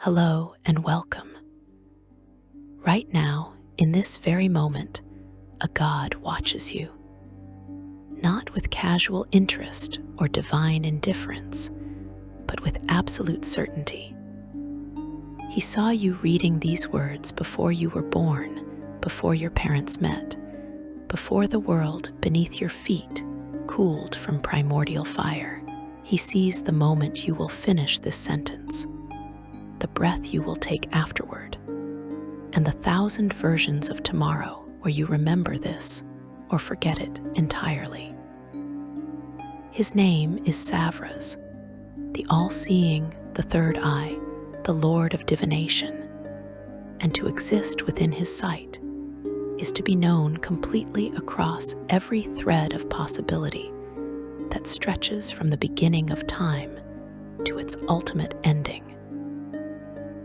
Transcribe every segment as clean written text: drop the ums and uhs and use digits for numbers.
Hello and welcome. Right now, in this very moment, a God watches you, not with casual interest or divine indifference, but with absolute certainty. He saw you reading these words before you were born, before your parents met, before the world beneath your feet cooled from primordial fire. He sees the moment you will finish this sentence, the breath you will take afterward, and the 1,000 versions of tomorrow where you remember this or forget it entirely. His name is Savras, the All-Seeing, the Third Eye, the Lord of Divination, and to exist within his sight is to be known completely across every thread of possibility that stretches from the beginning of time to its ultimate ending.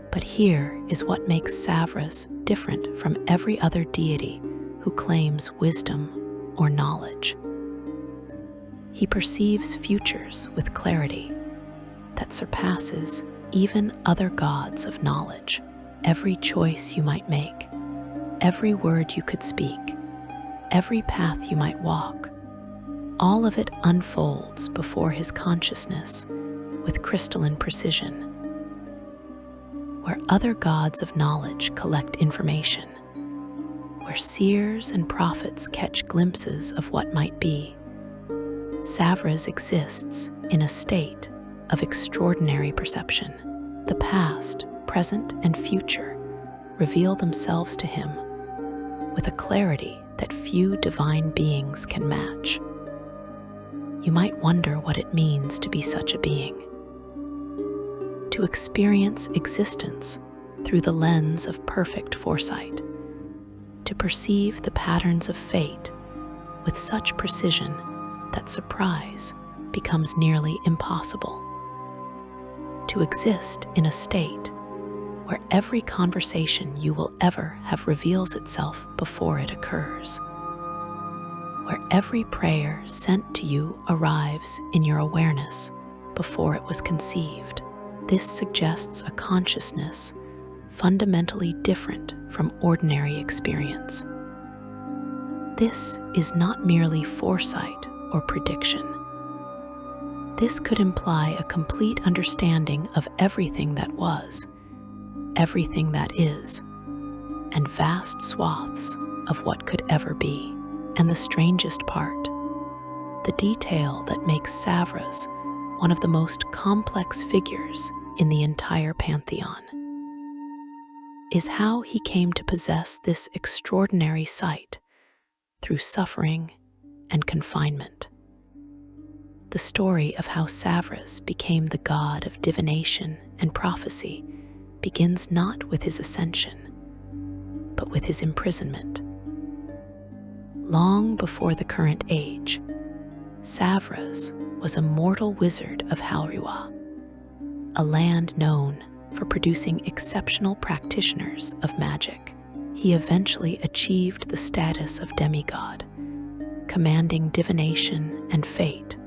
But here is what makes Savras different from every other deity who claims wisdom or knowledge. He perceives futures with clarity that surpasses even other gods of knowledge. Every choice you might make, every word you could speak, every path you might walk, all of it unfolds before his consciousness with crystalline precision. Where other gods of knowledge collect information, where seers and prophets catch glimpses of what might be, Savras exists in a state of extraordinary perception. The past, present, and future reveal themselves to him with a clarity that few divine beings can match. You might wonder what it means to be such a being. To experience existence through the lens of perfect foresight, to perceive the patterns of fate with such precision that surprise becomes nearly impossible, to exist in a state where every conversation you will ever have reveals itself before it occurs, where every prayer sent to you arrives in your awareness before it was conceived. This suggests a consciousness fundamentally different from ordinary experience. This is not merely foresight or prediction. This could imply a complete understanding of everything that was, everything that is, and vast swaths of what could ever be. And the strangest part, the detail that makes Savras one of the most complex figures in the entire pantheon, is how he came to possess this extraordinary sight through suffering and confinement. The story of how Savras became the god of divination and prophecy begins not with his ascension, but with his imprisonment. Long before the current age, Savras was a mortal wizard of Halriwa, a land known for producing exceptional practitioners of magic. He eventually achieved the status of demigod, commanding divination and fate,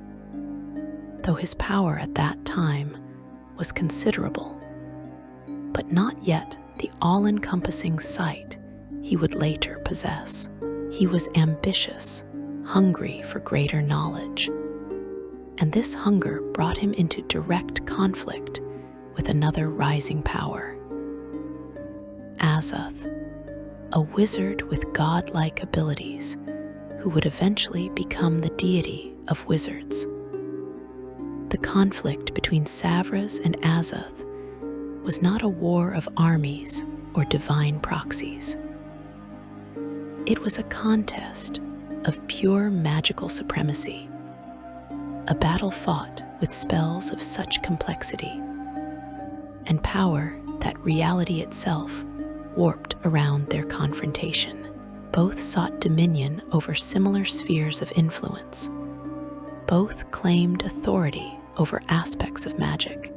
though his power at that time was considerable, but not yet the all-encompassing sight he would later possess. He was ambitious, hungry for greater knowledge, and this hunger brought him into direct conflict with another rising power, Azoth, a wizard with godlike abilities who would eventually become the deity of wizards. The conflict between Savras and Azoth was not a war of armies or divine proxies. It was a contest of pure magical supremacy, a battle fought with spells of such complexity and power that reality itself warped around their confrontation. Both sought dominion over similar spheres of influence. Both claimed authority over aspects of magic,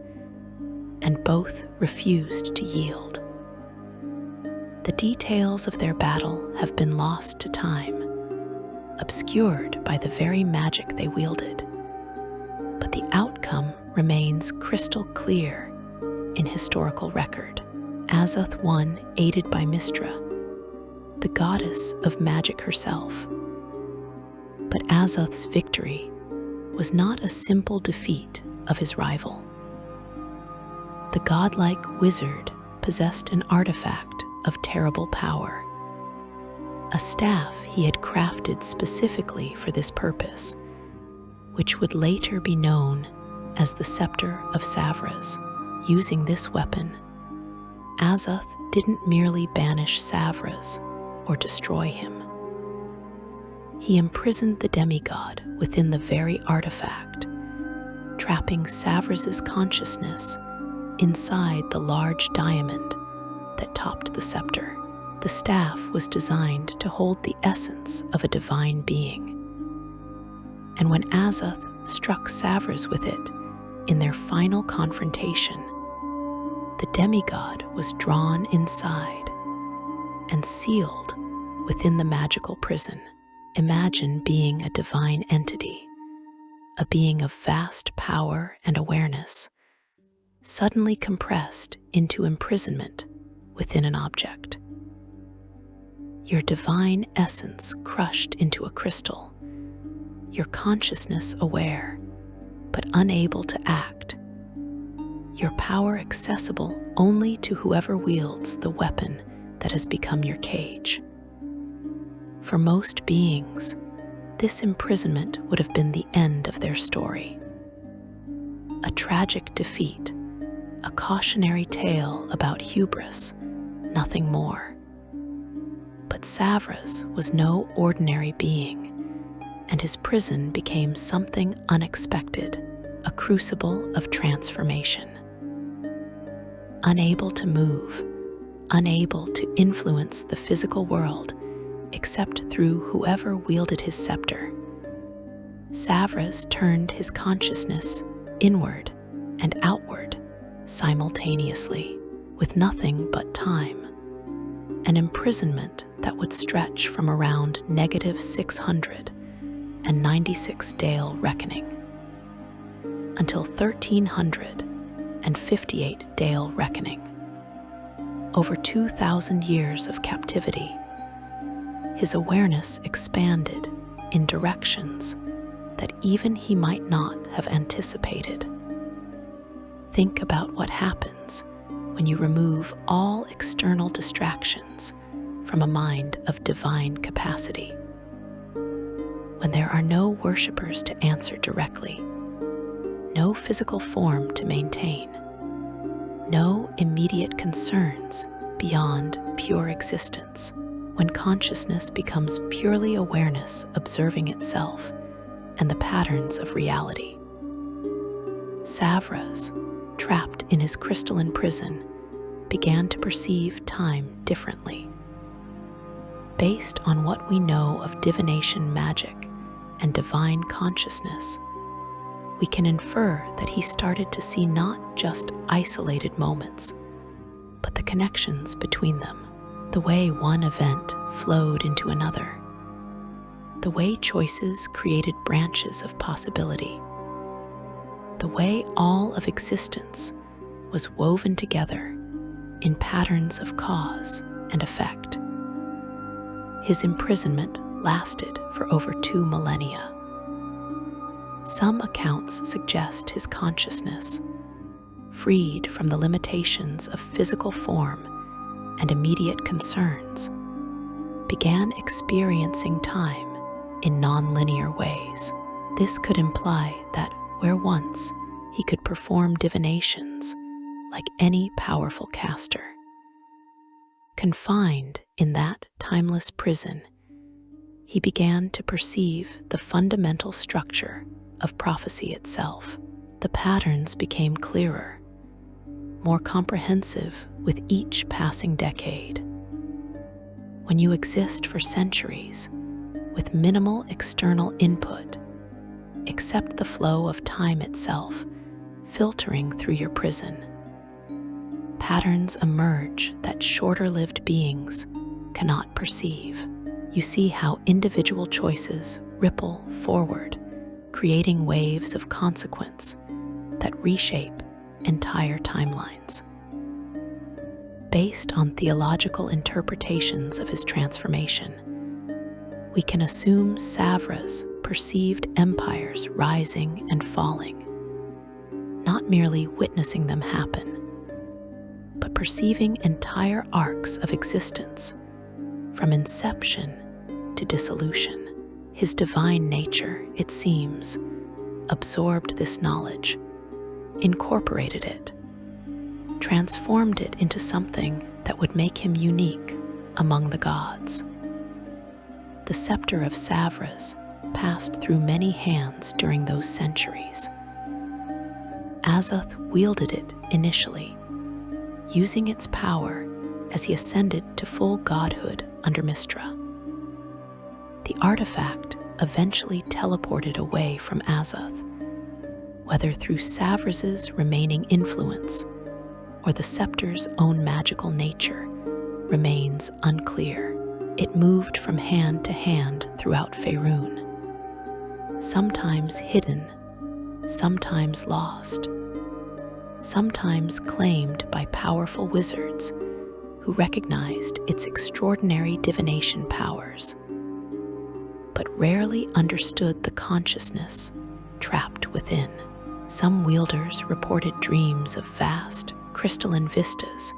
and both refused to yield. The details of their battle have been lost to time, obscured by the very magic they wielded, but the outcome remains crystal clear in historical record. Azoth won, aided by Mistra, the goddess of magic herself. But Azoth's victory was not a simple defeat of his rival. The godlike wizard possessed an artifact of terrible power, a staff he had crafted specifically for this purpose, which would later be known as the Scepter of Savras. Using this weapon, Azoth didn't merely banish Savras or destroy him. He imprisoned the demigod within the very artifact, trapping Savras's consciousness inside the large diamond that topped the scepter. The staff was designed to hold the essence of a divine being. And when Azoth struck Savras with it in their final confrontation, the demigod was drawn inside and sealed within the magical prison. Imagine being a divine entity, a being of vast power and awareness, suddenly compressed into imprisonment within an object. Your divine essence crushed into a crystal, your consciousness aware, but unable to act, your power accessible only to whoever wields the weapon that has become your cage. For most beings, this imprisonment would have been the end of their story. A tragic defeat, a cautionary tale about hubris, nothing more. But Savras was no ordinary being, and his prison became something unexpected, a crucible of transformation. Unable to move, unable to influence the physical world except through whoever wielded his scepter, Savras turned his consciousness inward and outward simultaneously, with nothing but time, an imprisonment that would stretch from around -696 Dale reckoning until 1358 Dale reckoning. Over 2,000 years of captivity, his awareness expanded in directions that even he might not have anticipated. Think about what happens when you remove all external distractions from a mind of divine capacity. When there are no worshippers to answer directly, no physical form to maintain, no immediate concerns beyond pure existence, when consciousness becomes purely awareness observing itself and the patterns of reality. Savras, trapped in his crystalline prison, began to perceive time differently. Based on what we know of divination magic and divine consciousness, we can infer that he started to see not just isolated moments, but the connections between them, the way one event flowed into another, the way choices created branches of possibility, the way all of existence was woven together in patterns of cause and effect. His imprisonment lasted for over 2 millennia. Some accounts suggest his consciousness, freed from the limitations of physical form and immediate concerns, began experiencing time in non-linear ways. This could imply that where once he could perform divinations like any powerful caster, confined in that timeless prison, he began to perceive the fundamental structure of prophecy itself. The patterns became clearer, more comprehensive with each passing decade. When you exist for centuries with minimal external input, except the flow of time itself filtering through your prison, patterns emerge that shorter-lived beings cannot perceive. You see how individual choices ripple forward, creating waves of consequence that reshape entire timelines. Based on theological interpretations of his transformation, we can assume Savras perceived empires rising and falling, not merely witnessing them happen, but perceiving entire arcs of existence, from inception to dissolution. His divine nature, it seems, absorbed this knowledge, incorporated it, transformed it into something that would make him unique among the gods. The scepter of Savras passed through many hands during those centuries. Azoth wielded it initially, using its power as he ascended to full godhood under Mistra. The artifact eventually teleported away from Azoth, whether through Savras's remaining influence or the scepter's own magical nature remains unclear. It moved from hand to hand throughout Faerun, sometimes hidden, sometimes lost, sometimes claimed by powerful wizards who recognized its extraordinary divination powers, but rarely understood the consciousness trapped within. Some wielders reported dreams of vast, crystalline vistas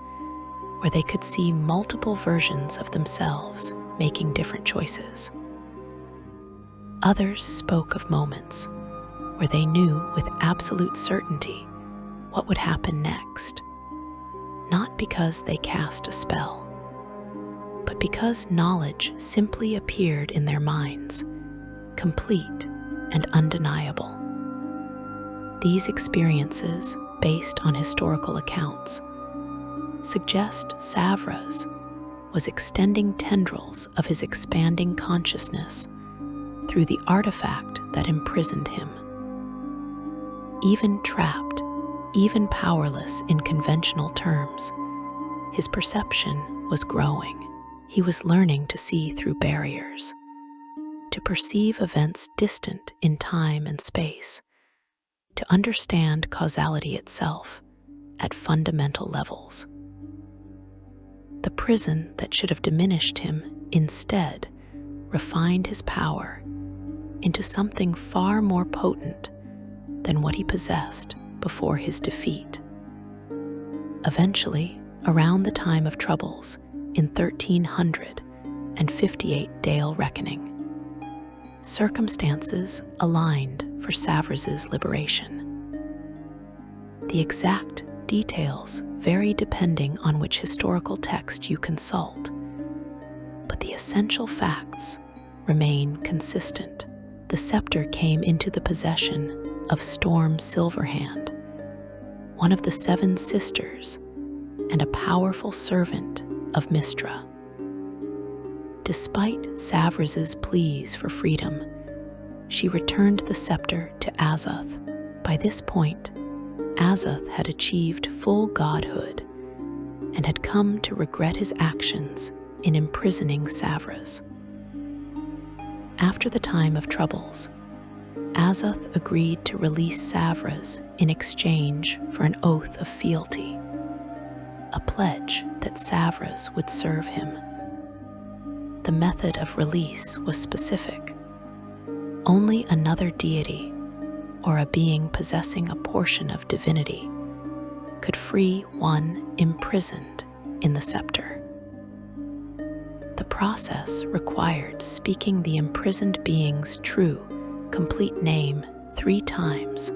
where they could see multiple versions of themselves making different choices. Others spoke of moments where they knew with absolute certainty what would happen next, not because they cast a spell, but because knowledge simply appeared in their minds, complete and undeniable. These experiences, based on historical accounts, suggest Savras was extending tendrils of his expanding consciousness through the artifact that imprisoned him. Even trapped, even powerless in conventional terms, his perception was growing. He was learning to see through barriers, to perceive events distant in time and space, to understand causality itself at fundamental levels. The prison that should have diminished him instead refined his power into something far more potent than what he possessed before his defeat. Eventually, around the time of troubles in 1358 Dale Reckoning, circumstances aligned for Savras's liberation. The exact details vary depending on which historical text you consult, but the essential facts remain consistent. The scepter came into the possession of Storm Silverhand, one of the seven sisters and a powerful servant of Mistra. Despite Savras's pleas for freedom, she returned the scepter to Azoth. By this point, Azoth had achieved full godhood and had come to regret his actions in imprisoning Savras. After the time of troubles, Azoth agreed to release Savras in exchange for an oath of fealty, a pledge that Savras would serve him. The method of release was specific. Only another deity or a being possessing a portion of divinity could free one imprisoned in the scepter. The process required speaking the imprisoned being's true, complete name 3 times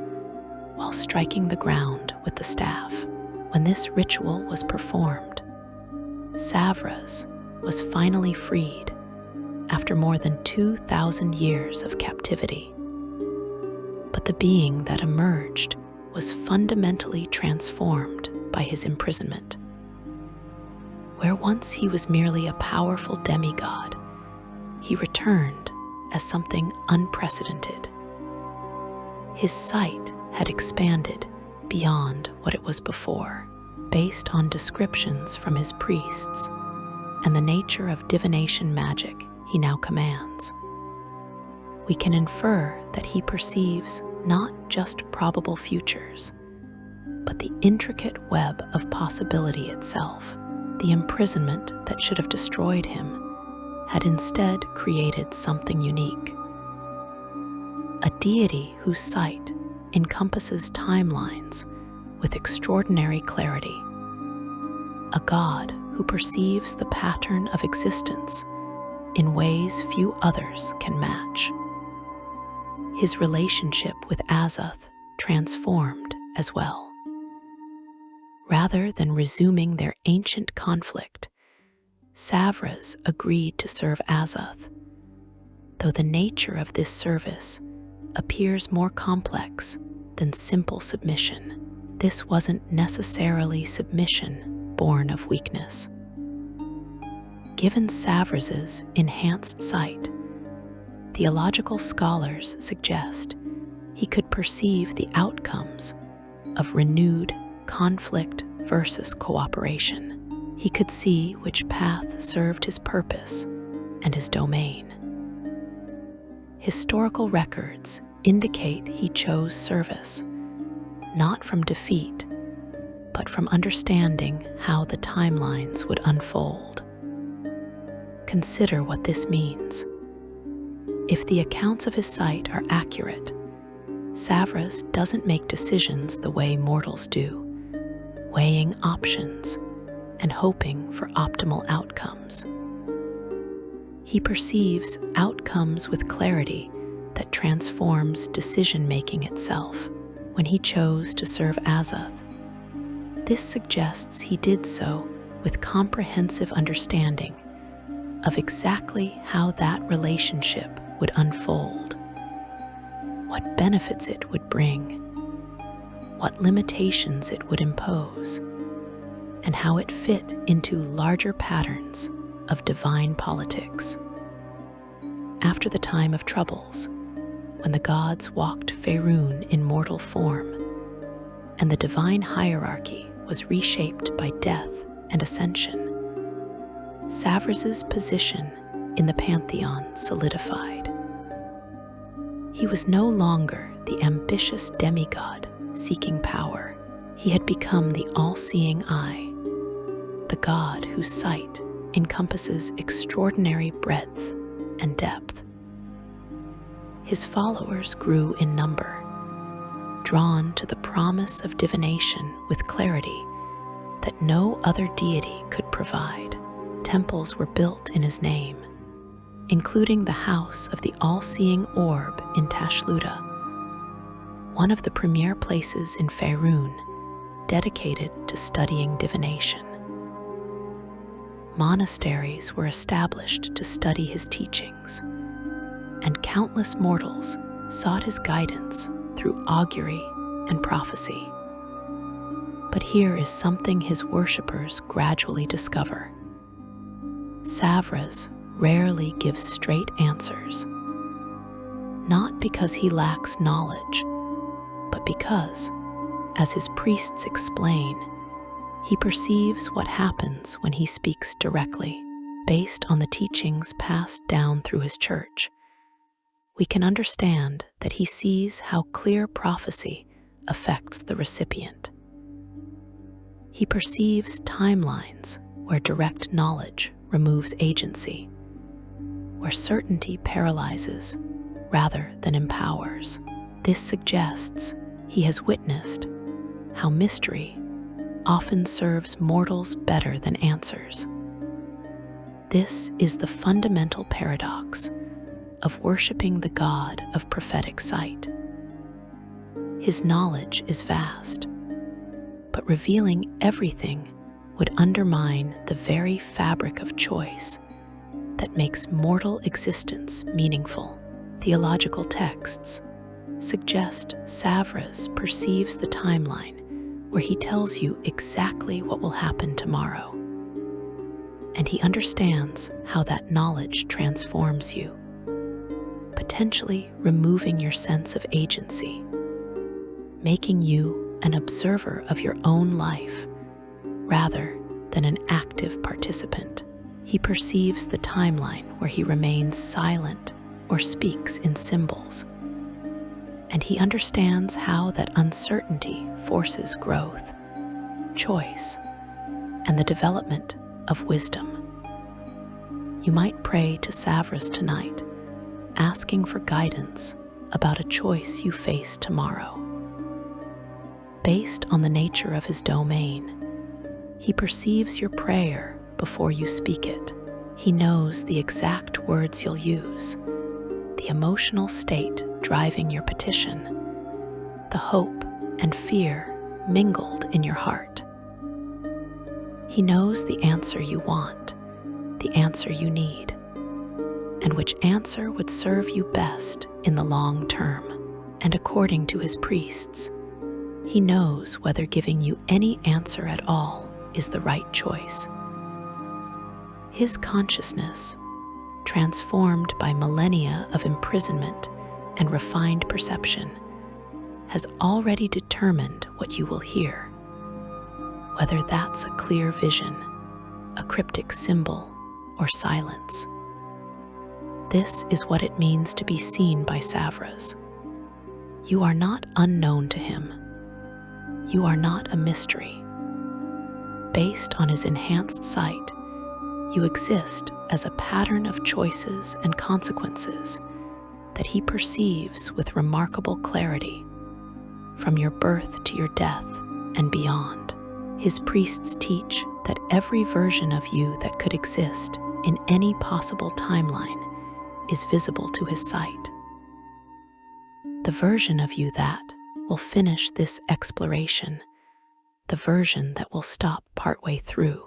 while striking the ground with the staff. When this ritual was performed, Savras was finally freed after more than 2,000 years of captivity. But the being that emerged was fundamentally transformed by his imprisonment. Where once he was merely a powerful demigod, he returned as something unprecedented. His sight had expanded beyond what it was before, based on descriptions from his priests and the nature of divination magic he now commands. We can infer that he perceives not just probable futures, but the intricate web of possibility itself. The imprisonment that should have destroyed him had instead created something unique. A deity whose sight encompasses timelines with extraordinary clarity. A God who perceives the pattern of existence in ways few others can match. His relationship with Azoth transformed as well. Rather than resuming their ancient conflict, Savras agreed to serve Azoth, though the nature of this service appears more complex than simple submission. This wasn't necessarily submission born of weakness. Given Savras's enhanced sight, theological scholars suggest he could perceive the outcomes of renewed conflict versus cooperation. He could see which path served his purpose and his domain. Historical records indicate he chose service, not from defeat, but from understanding how the timelines would unfold. Consider what this means. If the accounts of his sight are accurate, Savras doesn't make decisions the way mortals do, weighing options and hoping for optimal outcomes. He perceives outcomes with clarity that transforms decision-making itself. When he chose to serve Azoth, this suggests he did so with comprehensive understanding of exactly how that relationship would unfold, what benefits it would bring, what limitations it would impose, and how it fit into larger patterns of divine politics. After the time of troubles, when the gods walked Faerun in mortal form, and the divine hierarchy was reshaped by death and ascension, Savras's position in the pantheon solidified. He was no longer the ambitious demigod seeking power. He had become the all-seeing eye, the God whose sight encompasses extraordinary breadth and depth. His followers grew in number, drawn to the promise of divination with clarity that no other deity could provide. Temples were built in his name, including the House of the All-Seeing Orb in Tashluta, one of the premier places in Faerun dedicated to studying divination. Monasteries were established to study his teachings, and countless mortals sought his guidance through augury and prophecy. But here is something his worshippers gradually discover. Savras rarely gives straight answers, not because he lacks knowledge, but because, as his priests explain, he perceives what happens when he speaks directly. Based on the teachings passed down through his church, we can understand that he sees how clear prophecy affects the recipient. He perceives timelines where direct knowledge removes agency, where certainty paralyzes rather than empowers. This suggests he has witnessed how mystery often serves mortals better than answers. This is the fundamental paradox of worshiping the God of prophetic sight. His knowledge is vast, but revealing everything would undermine the very fabric of choice that makes mortal existence meaningful. Theological texts suggest Savras perceives the timeline where he tells you exactly what will happen tomorrow, and he understands how that knowledge transforms you, potentially removing your sense of agency, making you an observer of your own life rather than an active participant. He perceives the timeline where he remains silent or speaks in symbols, and he understands how that uncertainty forces growth, choice, and the development of wisdom. You might pray to Savras tonight, asking for guidance about a choice you face tomorrow. Based on the nature of his domain, he perceives your prayer before you speak it. He knows the exact words you'll use, the emotional state driving your petition, the hope and fear mingled in your heart. He knows the answer you want, the answer you need, and which answer would serve you best in the long term. And according to his priests, he knows whether giving you any answer at all is the right choice. His consciousness, transformed by millennia of imprisonment and refined perception, has already determined what you will hear, whether that's a clear vision, a cryptic symbol, or silence. This is what it means to be seen by Savras. You are not unknown to him. You are not a mystery. Based on his enhanced sight, you exist as a pattern of choices and consequences that he perceives with remarkable clarity, from your birth to your death and beyond. His priests teach that every version of you that could exist in any possible timeline is visible to his sight. The version of you that will finish this exploration, the version that will stop partway through,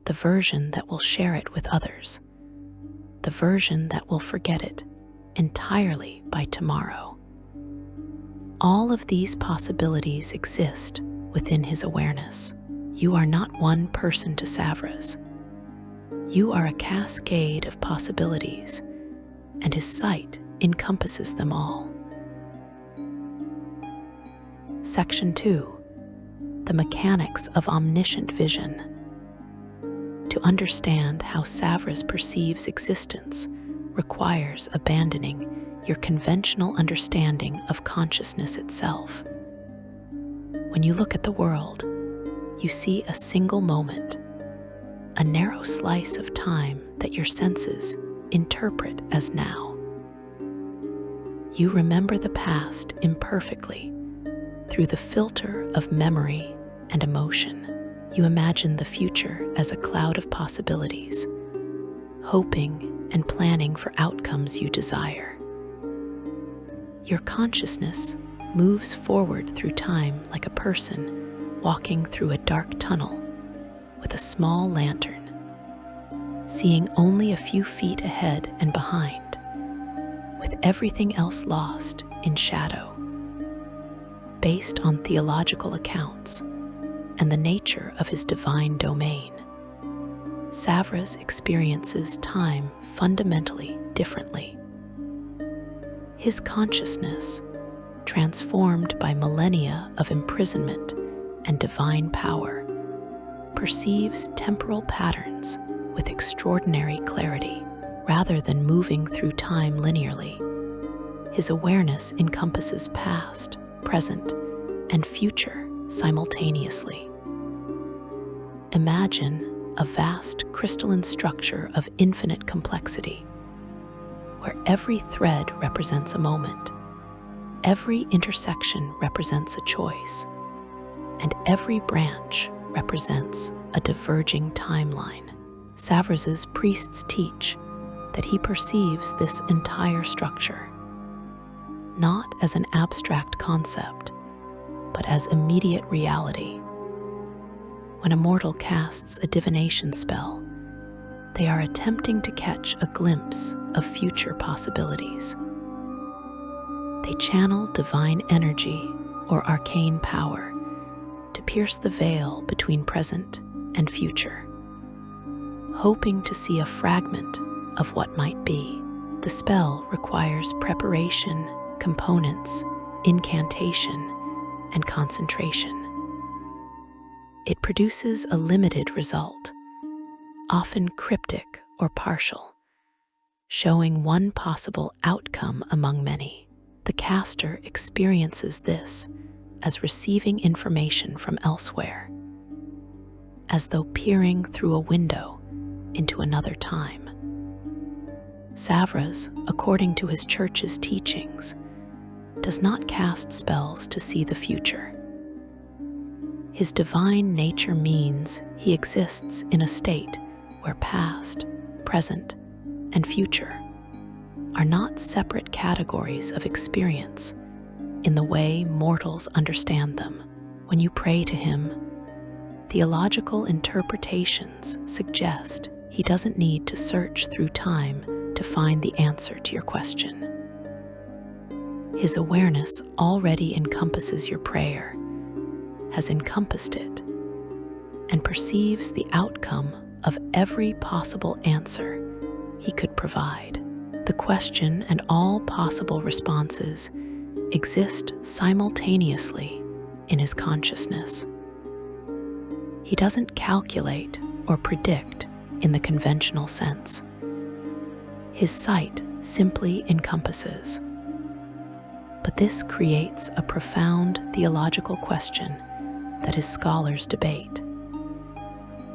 the version that will share it with others, the version that will forget it entirely by tomorrow. All of these possibilities exist within his awareness. You are not one person to Savras. You are a cascade of possibilities, and his sight encompasses them all. Section 2. The mechanics of omniscient vision. To understand how Savras perceives existence requires abandoning your conventional understanding of consciousness itself. When you look at the world, you see a single moment, a narrow slice of time that your senses interpret as now. You remember the past imperfectly through the filter of memory and emotion. You imagine the future as a cloud of possibilities, hoping and planning for outcomes you desire. Your consciousness moves forward through time like a person walking through a dark tunnel with a small lantern, seeing only a few feet ahead and behind, with everything else lost in shadow. Based on theological accounts and the nature of his divine domain, Savras experiences time fundamentally differently. His consciousness, transformed by millennia of imprisonment and divine power, perceives temporal patterns with extraordinary clarity. Rather than moving through time linearly, his awareness encompasses past, present, and future simultaneously. Imagine a vast crystalline structure of infinite complexity, where every thread represents a moment, every intersection represents a choice, and every branch represents a diverging timeline. Savras's priests teach that he perceives this entire structure not as an abstract concept, but as immediate reality. When a mortal casts a divination spell, they are attempting to catch a glimpse of future possibilities. They channel divine energy or arcane power to pierce the veil between present and future, hoping to see a fragment of what might be. The spell requires preparation, components, incantation, and concentration. It produces a limited result, often cryptic or partial, showing one possible outcome among many. The caster experiences this as receiving information from elsewhere, as though peering through a window into another time. Savras, according to his church's teachings, does not cast spells to see the future. His divine nature means he exists in a state where past, present, and future are not separate categories of experience in the way mortals understand them. When you pray to him, theological interpretations suggest he doesn't need to search through time to find the answer to your question. His awareness already encompasses your prayer, has encompassed it, and perceives the outcome of every possible answer he could provide. The question and all possible responses exist simultaneously in his consciousness. He doesn't calculate or predict in the conventional sense. His sight simply encompasses. But this creates a profound theological question that his scholars debate.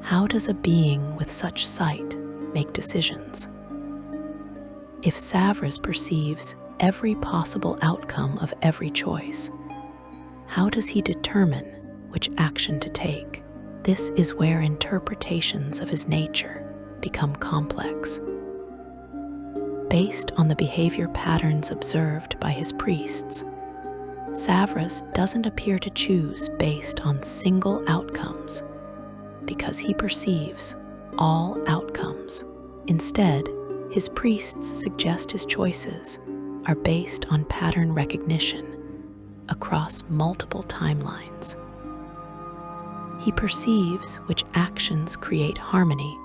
How does a being with such sight make decisions? If Savras perceives every possible outcome of every choice, how does he determine which action to take? This is where interpretations of his nature become complex. Based on the behavior patterns observed by his priests, Savras doesn't appear to choose based on single outcomes because he perceives all outcomes. Instead, his priests suggest his choices are based on pattern recognition across multiple timelines. He perceives which actions create harmony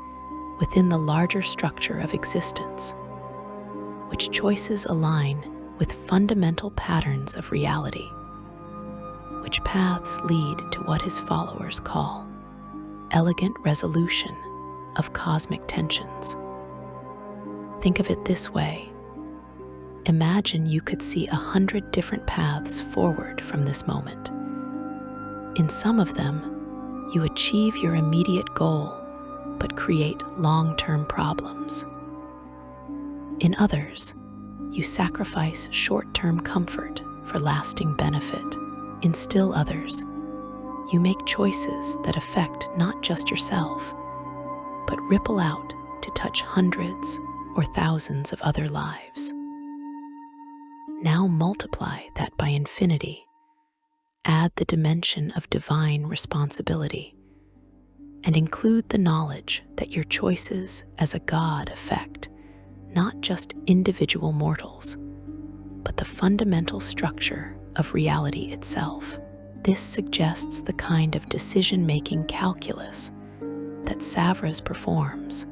within the larger structure of existence, which choices align with fundamental patterns of reality, which paths lead to what his followers call elegant resolution of cosmic tensions. Think of it this way. Imagine you could see 100 different paths forward from this moment. In some of them, you achieve your immediate goal, but create long-term problems. In others, you sacrifice short-term comfort for lasting benefit. In still others, you make choices that affect not just yourself, but ripple out to touch hundreds or thousands of other lives. Now multiply that by infinity. Add the dimension of divine responsibility, and include the knowledge that your choices as a god affect not just individual mortals, but the fundamental structure of reality itself. This suggests the kind of decision-making calculus that Savras performs,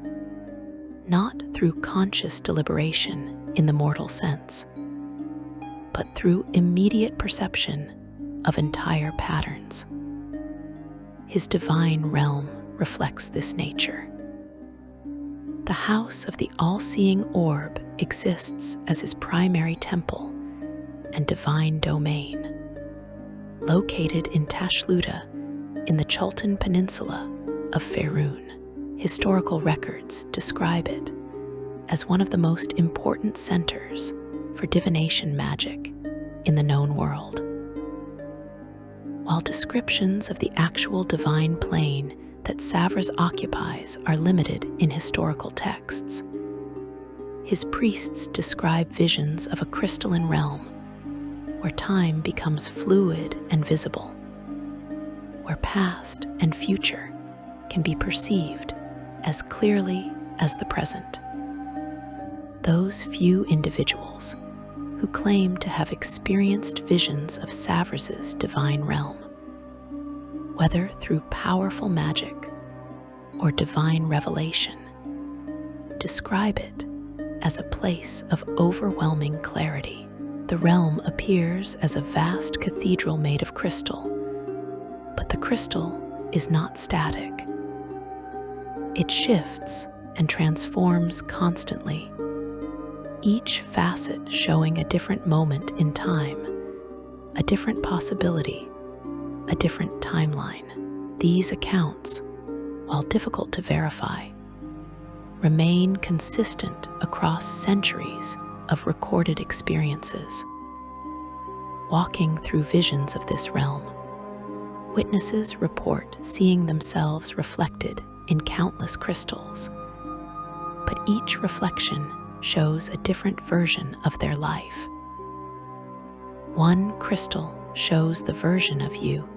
not through conscious deliberation in the mortal sense, but through immediate perception of entire patterns. His divine realm reflects this nature. The house of the all-seeing orb exists as his primary temple and divine domain. Located in Tashluta in the Chultan Peninsula of Faerun, historical records describe it as one of the most important centers for divination magic in the known world. While descriptions of the actual divine plane that Savras occupies are limited in historical texts, his priests describe visions of a crystalline realm where time becomes fluid and visible, where past and future can be perceived as clearly as the present. Those few individuals who claim to have experienced visions of Savras's divine realm, whether through powerful magic or divine revelation, describe it as a place of overwhelming clarity. The realm appears as a vast cathedral made of crystal, but the crystal is not static. It shifts and transforms constantly, each facet showing a different moment in time, a different possibility, a different timeline. These accounts, while difficult to verify, remain consistent across centuries of recorded experiences. Walking through visions of this realm, witnesses report seeing themselves reflected in countless crystals, but each reflection shows a different version of their life. One crystal shows the version of you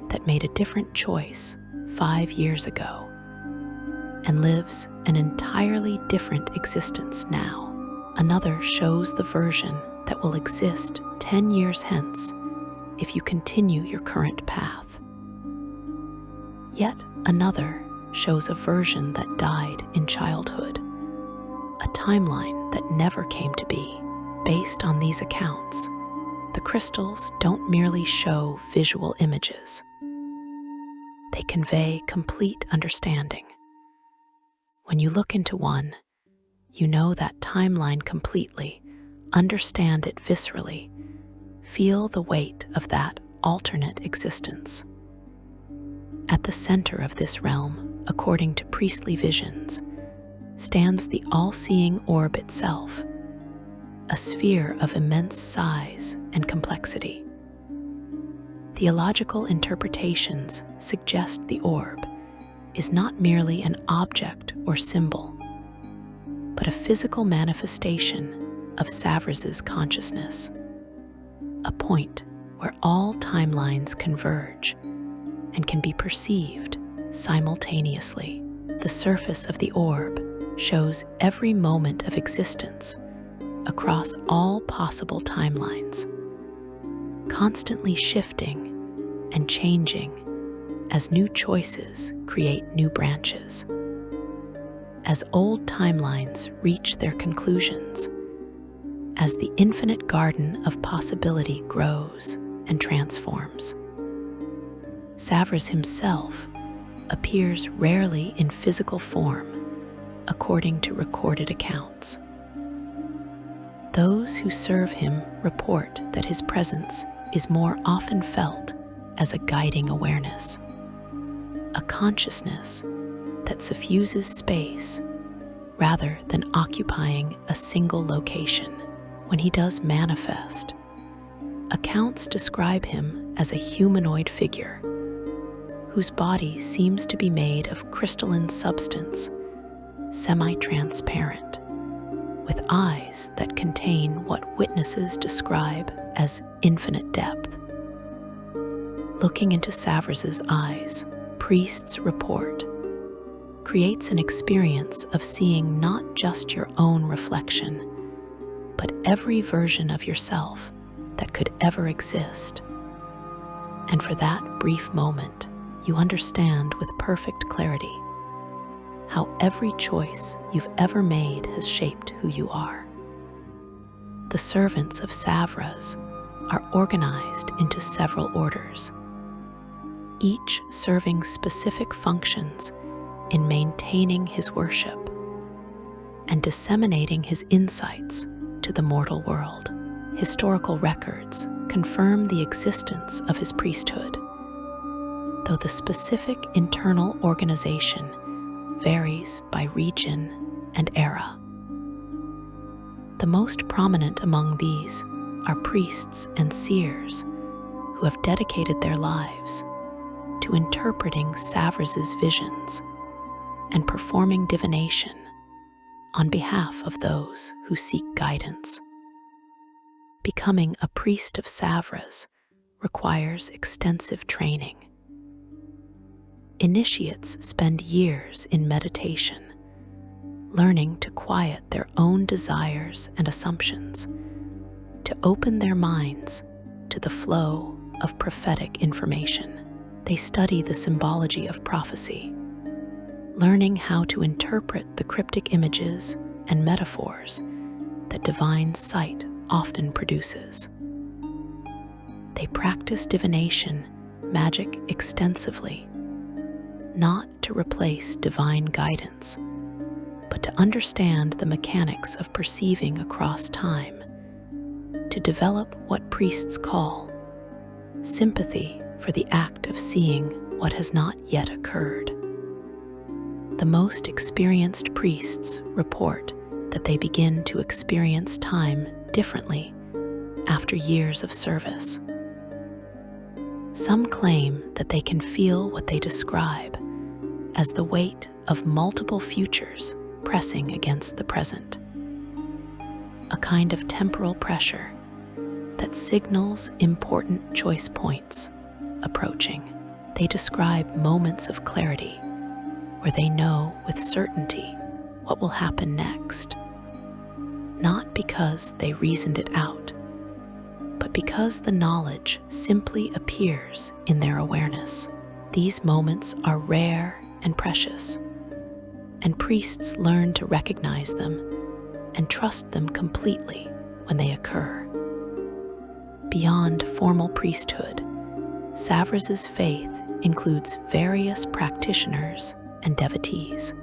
that made a different choice 5 years ago and lives an entirely different existence now. Another shows the version that will exist 10 years hence if you continue your current path. Yet another shows a version that died in childhood, a timeline that never came to be. Based on these accounts, the crystals don't merely show visual images. They convey complete understanding. When you look into one, you know that timeline completely, understand it viscerally, feel the weight of that alternate existence. At the center of this realm, according to priestly visions, stands the all-seeing orb itself, a sphere of immense size and complexity. Theological interpretations suggest the orb is not merely an object or symbol, but a physical manifestation of Savras's consciousness, a point where all timelines converge and can be perceived simultaneously. The surface of the orb shows every moment of existence across all possible timelines, constantly shifting and changing as new choices create new branches. As old timelines reach their conclusions, as the infinite garden of possibility grows and transforms. Savras himself appears rarely in physical form, according to recorded accounts. Those who serve him report that his presence is more often felt as a guiding awareness, a consciousness that suffuses space rather than occupying a single location. When he does manifest, accounts describe him as a humanoid figure whose body seems to be made of crystalline substance, semi-transparent, with eyes that contain what witnesses describe as infinite depth. Looking into Savras's eyes, priests report, creates an experience of seeing not just your own reflection, but every version of yourself that could ever exist. And for that brief moment, you understand with perfect clarity how every choice you've ever made has shaped who you are. The servants of Savras are organized into several orders, each serving specific functions in maintaining his worship and disseminating his insights to the mortal world. Historical records confirm the existence of his priesthood, though the specific internal organization varies by region and era. The most prominent among these are priests and seers who have dedicated their lives to interpreting Savras's visions and performing divination on behalf of those who seek guidance. Becoming a priest of Savras requires extensive training. Initiates spend years in meditation, learning to quiet their own desires and assumptions, to open their minds to the flow of prophetic information. They study the symbology of prophecy, learning how to interpret the cryptic images and metaphors that divine sight often produces. They practice divination, magic extensively, not to replace divine guidance, but to understand the mechanics of perceiving across time, to develop what priests call sympathy for the act of seeing what has not yet occurred. The most experienced priests report that they begin to experience time differently after years of service. Some claim that they can feel what they describe as the weight of multiple futures pressing against the present, a kind of temporal pressure that signals important choice points approaching. They describe moments of clarity where they know with certainty what will happen next, not because they reasoned it out, but because the knowledge simply appears in their awareness. These moments are rare and precious, and priests learn to recognize them and trust them completely when they occur. Beyond formal priesthood, Savras's faith includes various practitioners and devotees.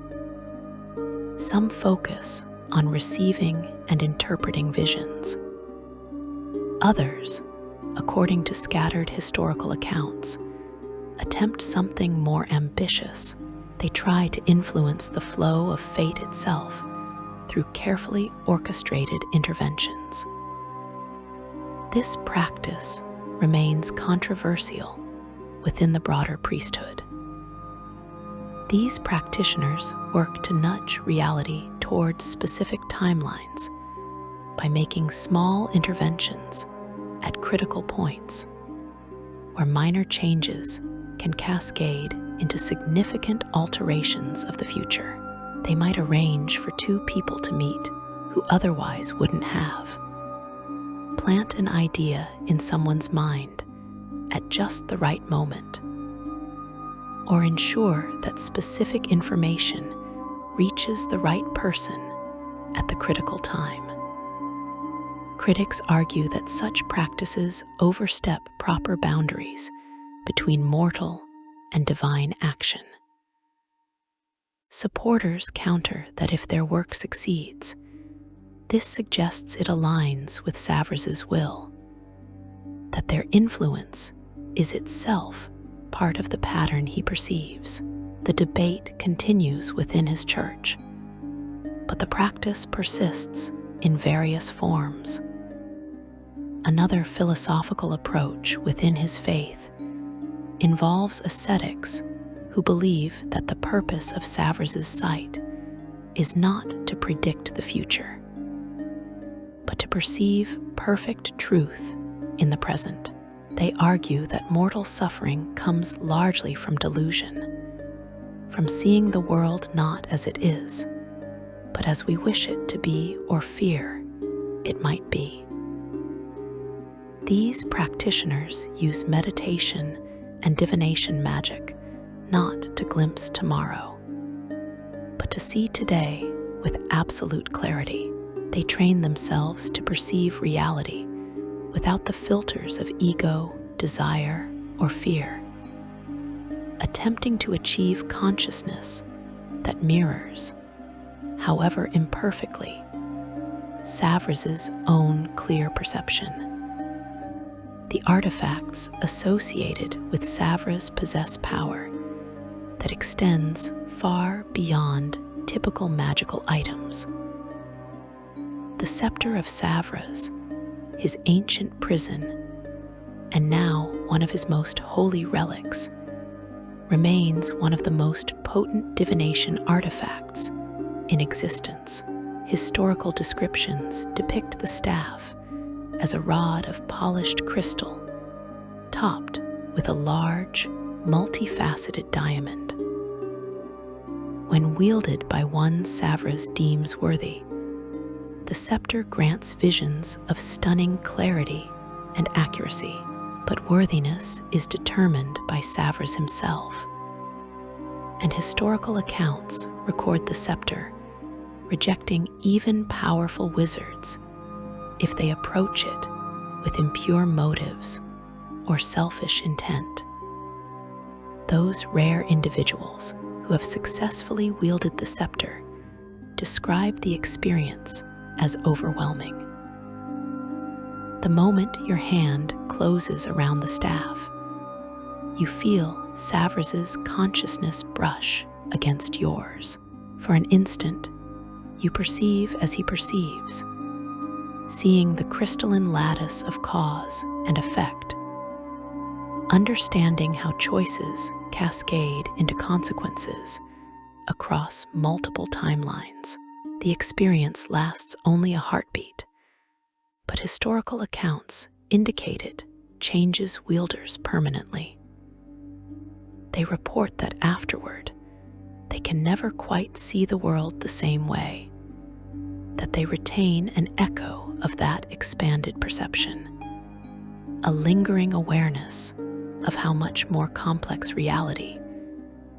Some focus on receiving and interpreting visions. Others, according to scattered historical accounts, attempt something more ambitious. They try to influence the flow of fate itself through carefully orchestrated interventions. This practice remains controversial within the broader priesthood. These practitioners work to nudge reality towards specific timelines by making small interventions at critical points where minor changes can cascade into significant alterations of the future. They might arrange for two people to meet who otherwise wouldn't have, plant an idea in someone's mind at just the right moment, or ensure that specific information reaches the right person at the critical time. Critics argue that such practices overstep proper boundaries between mortal and divine action. Supporters counter that if their work succeeds, this suggests it aligns with Savras's will, that their influence is itself part of the pattern he perceives. The debate continues within his church, but the practice persists in various forms. Another philosophical approach within his faith involves ascetics who believe that the purpose of Savras's sight is not to predict the future, but to perceive perfect truth in the present. They argue that mortal suffering comes largely from delusion, from seeing the world not as it is, but as we wish it to be or fear it might be. These practitioners use meditation and divination magic not to glimpse tomorrow, but to see today with absolute clarity. They train themselves to perceive reality without the filters of ego, desire, or fear, attempting to achieve consciousness that mirrors, however imperfectly, Savras's own clear perception. The artifacts associated with Savras possess power that extends far beyond typical magical items. The scepter of Savras, his ancient prison, and now one of his most holy relics, remains one of the most potent divination artifacts in existence. Historical descriptions depict the staff as a rod of polished crystal, topped with a large, multifaceted diamond. When wielded by one Savras deems worthy, the scepter grants visions of stunning clarity and accuracy, but worthiness is determined by Savras himself, and historical accounts record the scepter rejecting even powerful wizards if they approach it with impure motives or selfish intent. Those rare individuals who have successfully wielded the scepter describe the experience as overwhelming. The moment your hand closes around the staff, you feel Savras's consciousness brush against yours. For an instant, you perceive as he perceives, seeing the crystalline lattice of cause and effect, understanding how choices cascade into consequences across multiple timelines. The experience lasts only a heartbeat, but historical accounts indicate it changes wielders permanently. They report that afterward, they can never quite see the world the same way, that they retain an echo of that expanded perception, a lingering awareness of how much more complex reality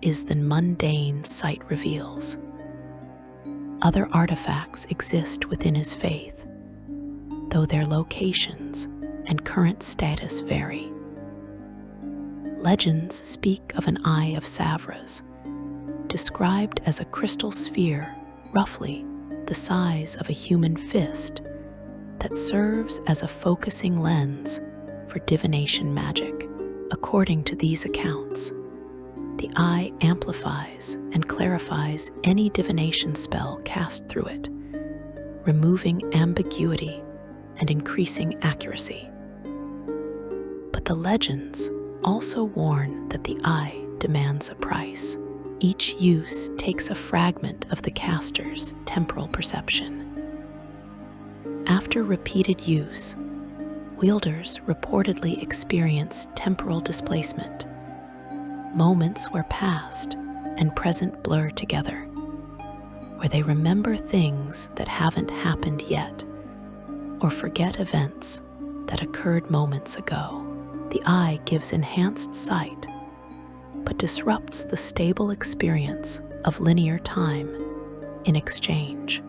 is than mundane sight reveals. Other artifacts exist within his faith, though their locations and current status vary. Legends speak of an eye of Savras, described as a crystal sphere roughly the size of a human fist that serves as a focusing lens for divination magic. According to these accounts, the eye amplifies and clarifies any divination spell cast through it, removing ambiguity and increasing accuracy. But the legends also warn that the eye demands a price. Each use takes a fragment of the caster's temporal perception. After repeated use, wielders reportedly experience temporal displacement, moments where past and present blur together, where they remember things that haven't happened yet, or forget events that occurred moments ago. The eye gives enhanced sight, but disrupts the stable experience of linear time in exchange.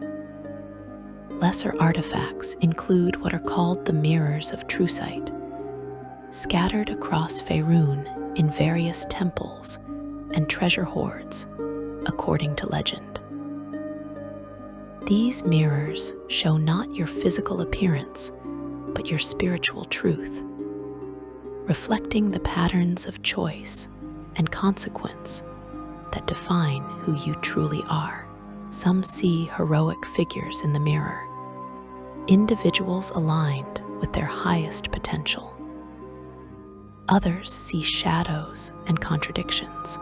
Lesser artifacts include what are called the mirrors of true sight, scattered across Faerun in various temples and treasure hoards, according to legend. These mirrors show not your physical appearance, but your spiritual truth, reflecting the patterns of choice and consequence that define who you truly are. Some see heroic figures in the mirror, individuals aligned with their highest potential. Others see shadows and contradictions,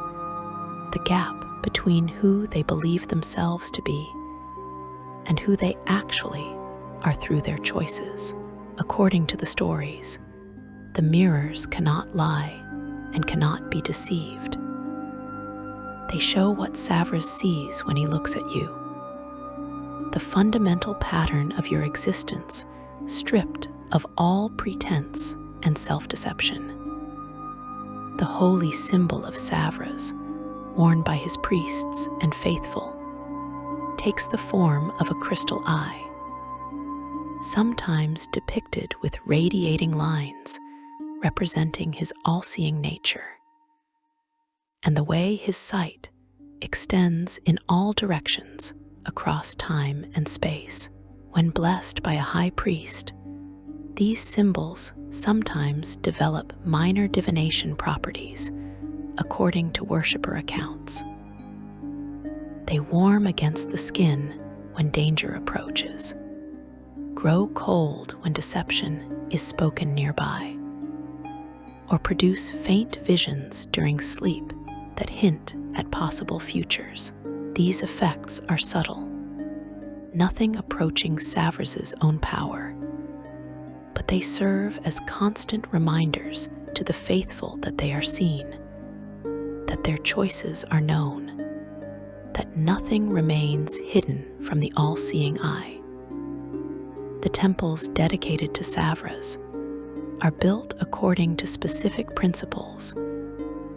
the gap between who they believe themselves to be and who they actually are through their choices. According to the stories, the mirrors cannot lie and cannot be deceived. They show what Savras sees when he looks at you, the fundamental pattern of your existence, stripped of all pretense and self-deception. The holy symbol of Savras, worn by his priests and faithful, takes the form of a crystal eye, sometimes depicted with radiating lines representing his all-seeing nature, and the way his sight extends in all directions across time and space. When blessed by a high priest, these symbols sometimes develop minor divination properties, according to worshipper accounts. They warm against the skin when danger approaches, grow cold when deception is spoken nearby, or produce faint visions during sleep that hint at possible futures. These effects are subtle, nothing approaching Savras's own power, but they serve as constant reminders to the faithful that they are seen, that their choices are known, that nothing remains hidden from the all-seeing eye. The temples dedicated to Savras are built according to specific principles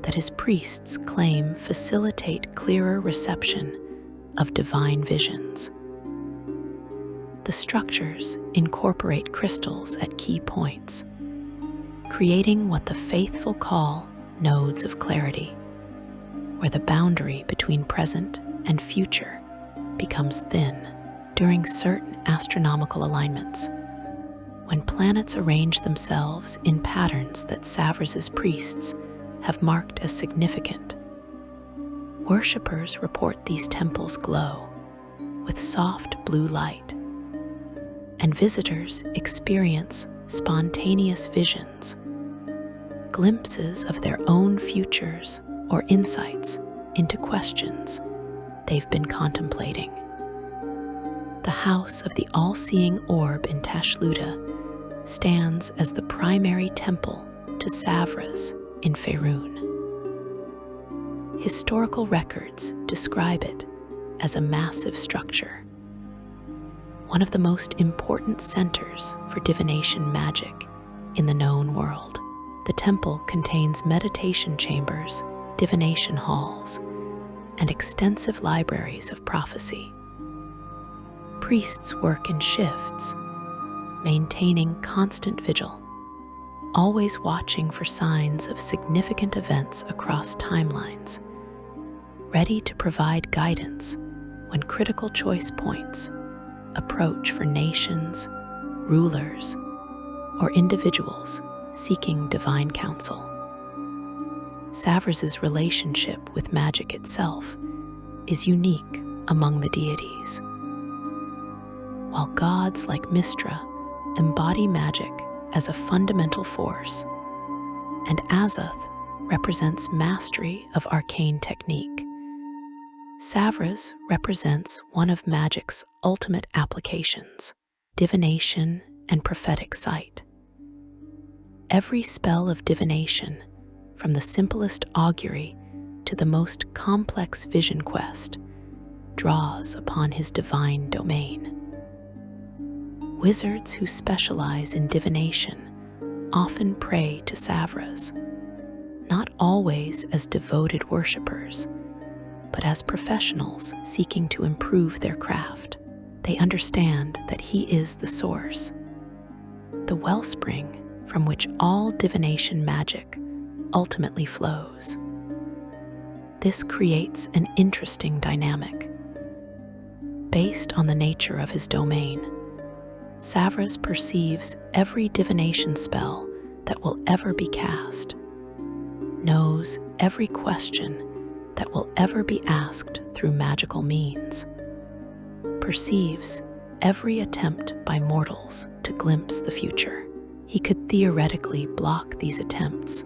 that his priests claim facilitate clearer reception of divine visions. The structures incorporate crystals at key points, creating what the faithful call nodes of clarity, where the boundary between present and future becomes thin during certain astronomical alignments, when planets arrange themselves in patterns that Savras's priests have marked as significant. Worshippers report these temples glow with soft blue light, and visitors experience spontaneous visions, glimpses of their own futures or insights into questions they've been contemplating. The house of the all-seeing orb in Tashluta stands as the primary temple to Savras in Faerun. Historical records describe it as a massive structure, one of the most important centers for divination magic in the known world. The temple contains meditation chambers, divination halls, and extensive libraries of prophecy. Priests work in shifts, maintaining constant vigil, always watching for signs of significant events across timelines, ready to provide guidance when critical choice points approach for nations, rulers, or individuals seeking divine counsel. Savras's relationship with magic itself is unique among the deities. While gods like Mistra embody magic as a fundamental force, and Azoth represents mastery of arcane technique, Savras represents one of magic's ultimate applications, divination and prophetic sight. Every spell of divination, from the simplest augury to the most complex vision quest, draws upon his divine domain. Wizards who specialize in divination often pray to Savras, not always as devoted worshippers, but as professionals seeking to improve their craft. They understand that he is the source, the wellspring from which all divination magic ultimately flows. This creates an interesting dynamic. Based on the nature of his domain, Savras perceives every divination spell that will ever be cast, knows every question that will ever be asked through magical means, perceives every attempt by mortals to glimpse the future. He could theoretically block these attempts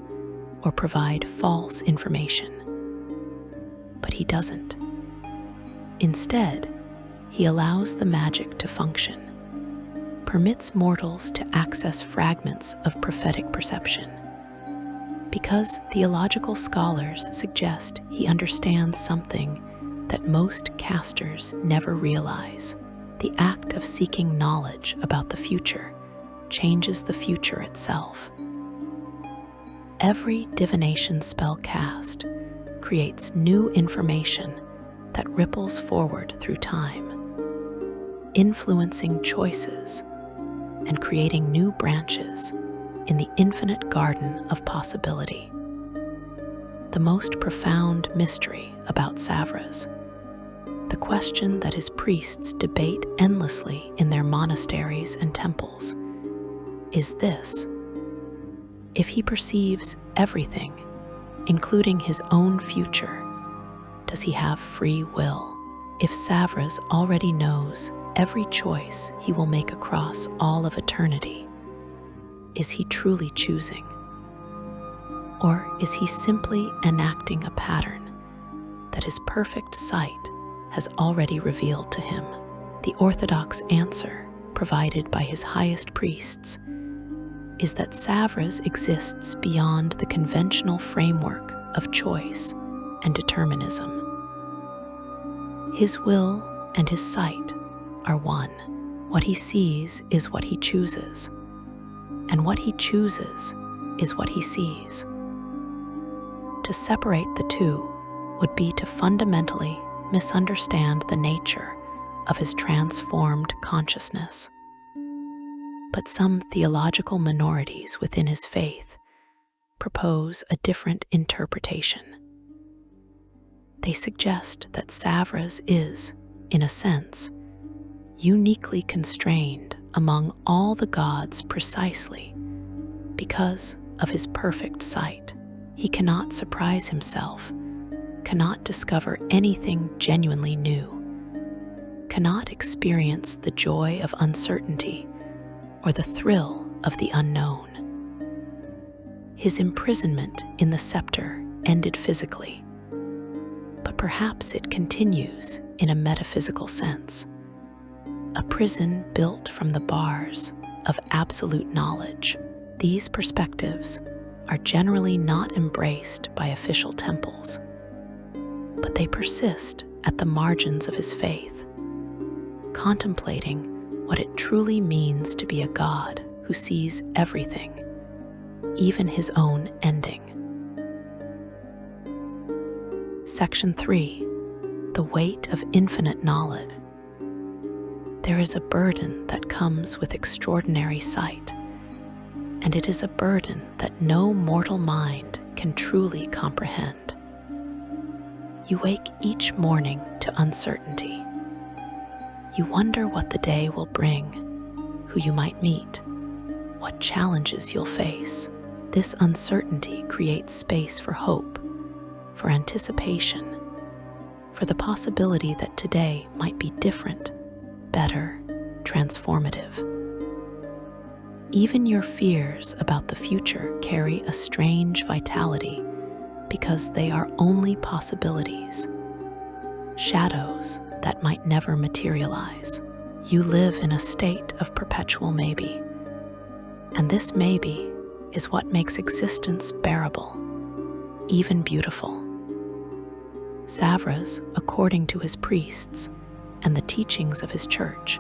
or provide false information, but he doesn't. Instead, he allows the magic to function, permits mortals to access fragments of prophetic perception, because theological scholars suggest he understands something that most casters never realize. The act of seeking knowledge about the future changes the future itself. Every divination spell cast creates new information that ripples forward through time, influencing choices and creating new branches in the infinite garden of possibility. The most profound mystery about Savras, the question that his priests debate endlessly in their monasteries and temples, is this: if he perceives everything, including his own future, does he have free will? If Savras already knows every choice he will make across all of eternity, is he truly choosing? Or is he simply enacting a pattern that his perfect sight has already revealed to him? The orthodox answer provided by his highest priests is that Savras exists beyond the conventional framework of choice and determinism. His will and his sight are one. What he sees is what he chooses, and what he chooses is what he sees. To separate the two would be to fundamentally misunderstand the nature of his transformed consciousness. But some theological minorities within his faith propose a different interpretation. They suggest that Savras is, in a sense, uniquely constrained among all the gods precisely because of his perfect sight. He cannot surprise himself, cannot discover anything genuinely new, cannot experience the joy of uncertainty or the thrill of the unknown. His imprisonment in the scepter ended physically, but perhaps it continues in a metaphysical sense, a prison built from the bars of absolute knowledge. These perspectives are generally not embraced by official temples, but they persist at the margins of his faith, contemplating what it truly means to be a god who sees everything, even his own ending. Section 3. The weight of infinite knowledge. There is a burden that comes with extraordinary sight, and it is a burden that no mortal mind can truly comprehend. You wake each morning to uncertainty. You wonder what the day will bring, who you might meet, what challenges you'll face. This uncertainty creates space for hope, for anticipation, for the possibility that today might be different, better, transformative. Even your fears about the future carry a strange vitality because they are only possibilities, shadows that might never materialize. You live in a state of perpetual maybe, and this maybe is what makes existence bearable, even beautiful. Savras, according to his priests and the teachings of his church,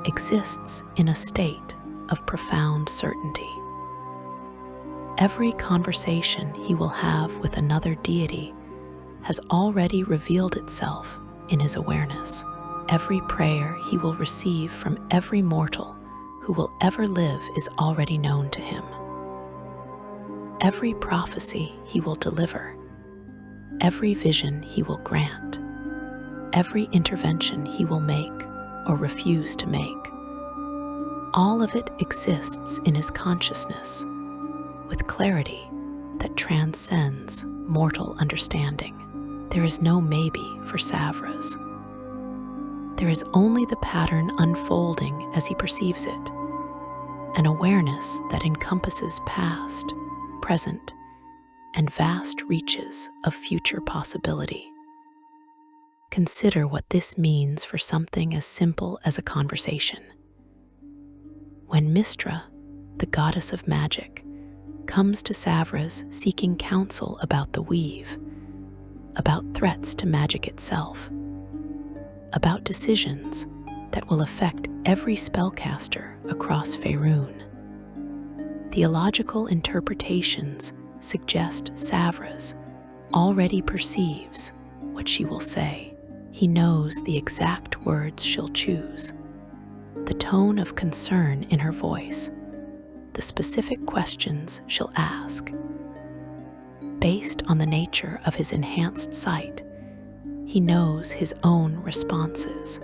exists in a state of profound certainty. Every conversation he will have with another deity has already revealed itself in his awareness. Every prayer he will receive from every mortal who will ever live is already known to him. Every prophecy he will deliver, every vision he will grant, every intervention he will make or refuse to make, all of it exists in his consciousness with clarity that transcends mortal understanding. There is no maybe for Savras. There is only the pattern unfolding as he perceives it, an awareness that encompasses past, present, and vast reaches of future possibility. Consider what this means for something as simple as a conversation. When Mistra, the goddess of magic, comes to Savras seeking counsel about the weave, about threats to magic itself, about decisions that will affect every spellcaster across Faerun, theological interpretations suggest Savras already perceives what she will say. He knows the exact words she'll choose, the tone of concern in her voice, the specific questions she'll ask. Based on the nature of his enhanced sight, he knows his own responses,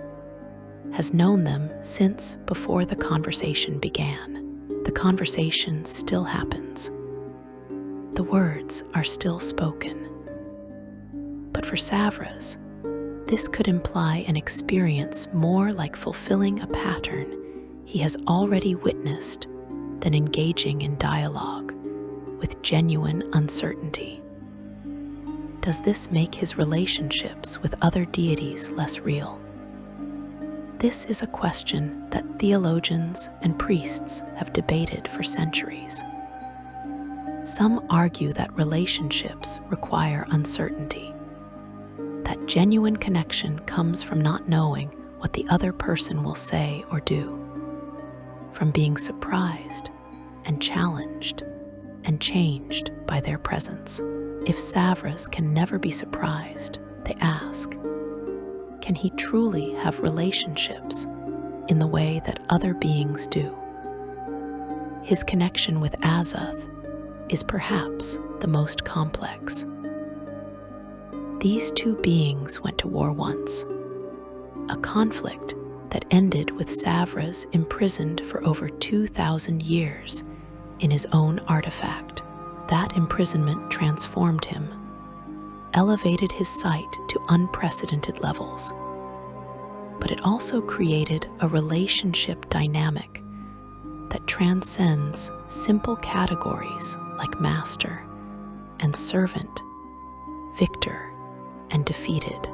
has known them since before the conversation began. The conversation still happens. The words are still spoken. But for Savras, this could imply an experience more like fulfilling a pattern he has already witnessed than engaging in dialogue with genuine uncertainty. Does this make his relationships with other deities less real? This is a question that theologians and priests have debated for centuries. Some argue that relationships require uncertainty, that genuine connection comes from not knowing what the other person will say or do, from being surprised and challenged and changed by their presence. If Savras can never be surprised, they ask, can he truly have relationships in the way that other beings do? His connection with Azoth is perhaps the most complex. These two beings went to war once, a conflict that ended with Savras imprisoned for over 2,000 years in his own artifact. That imprisonment transformed him, elevated his sight to unprecedented levels. But it also created a relationship dynamic that transcends simple categories like master and servant, victor and defeated.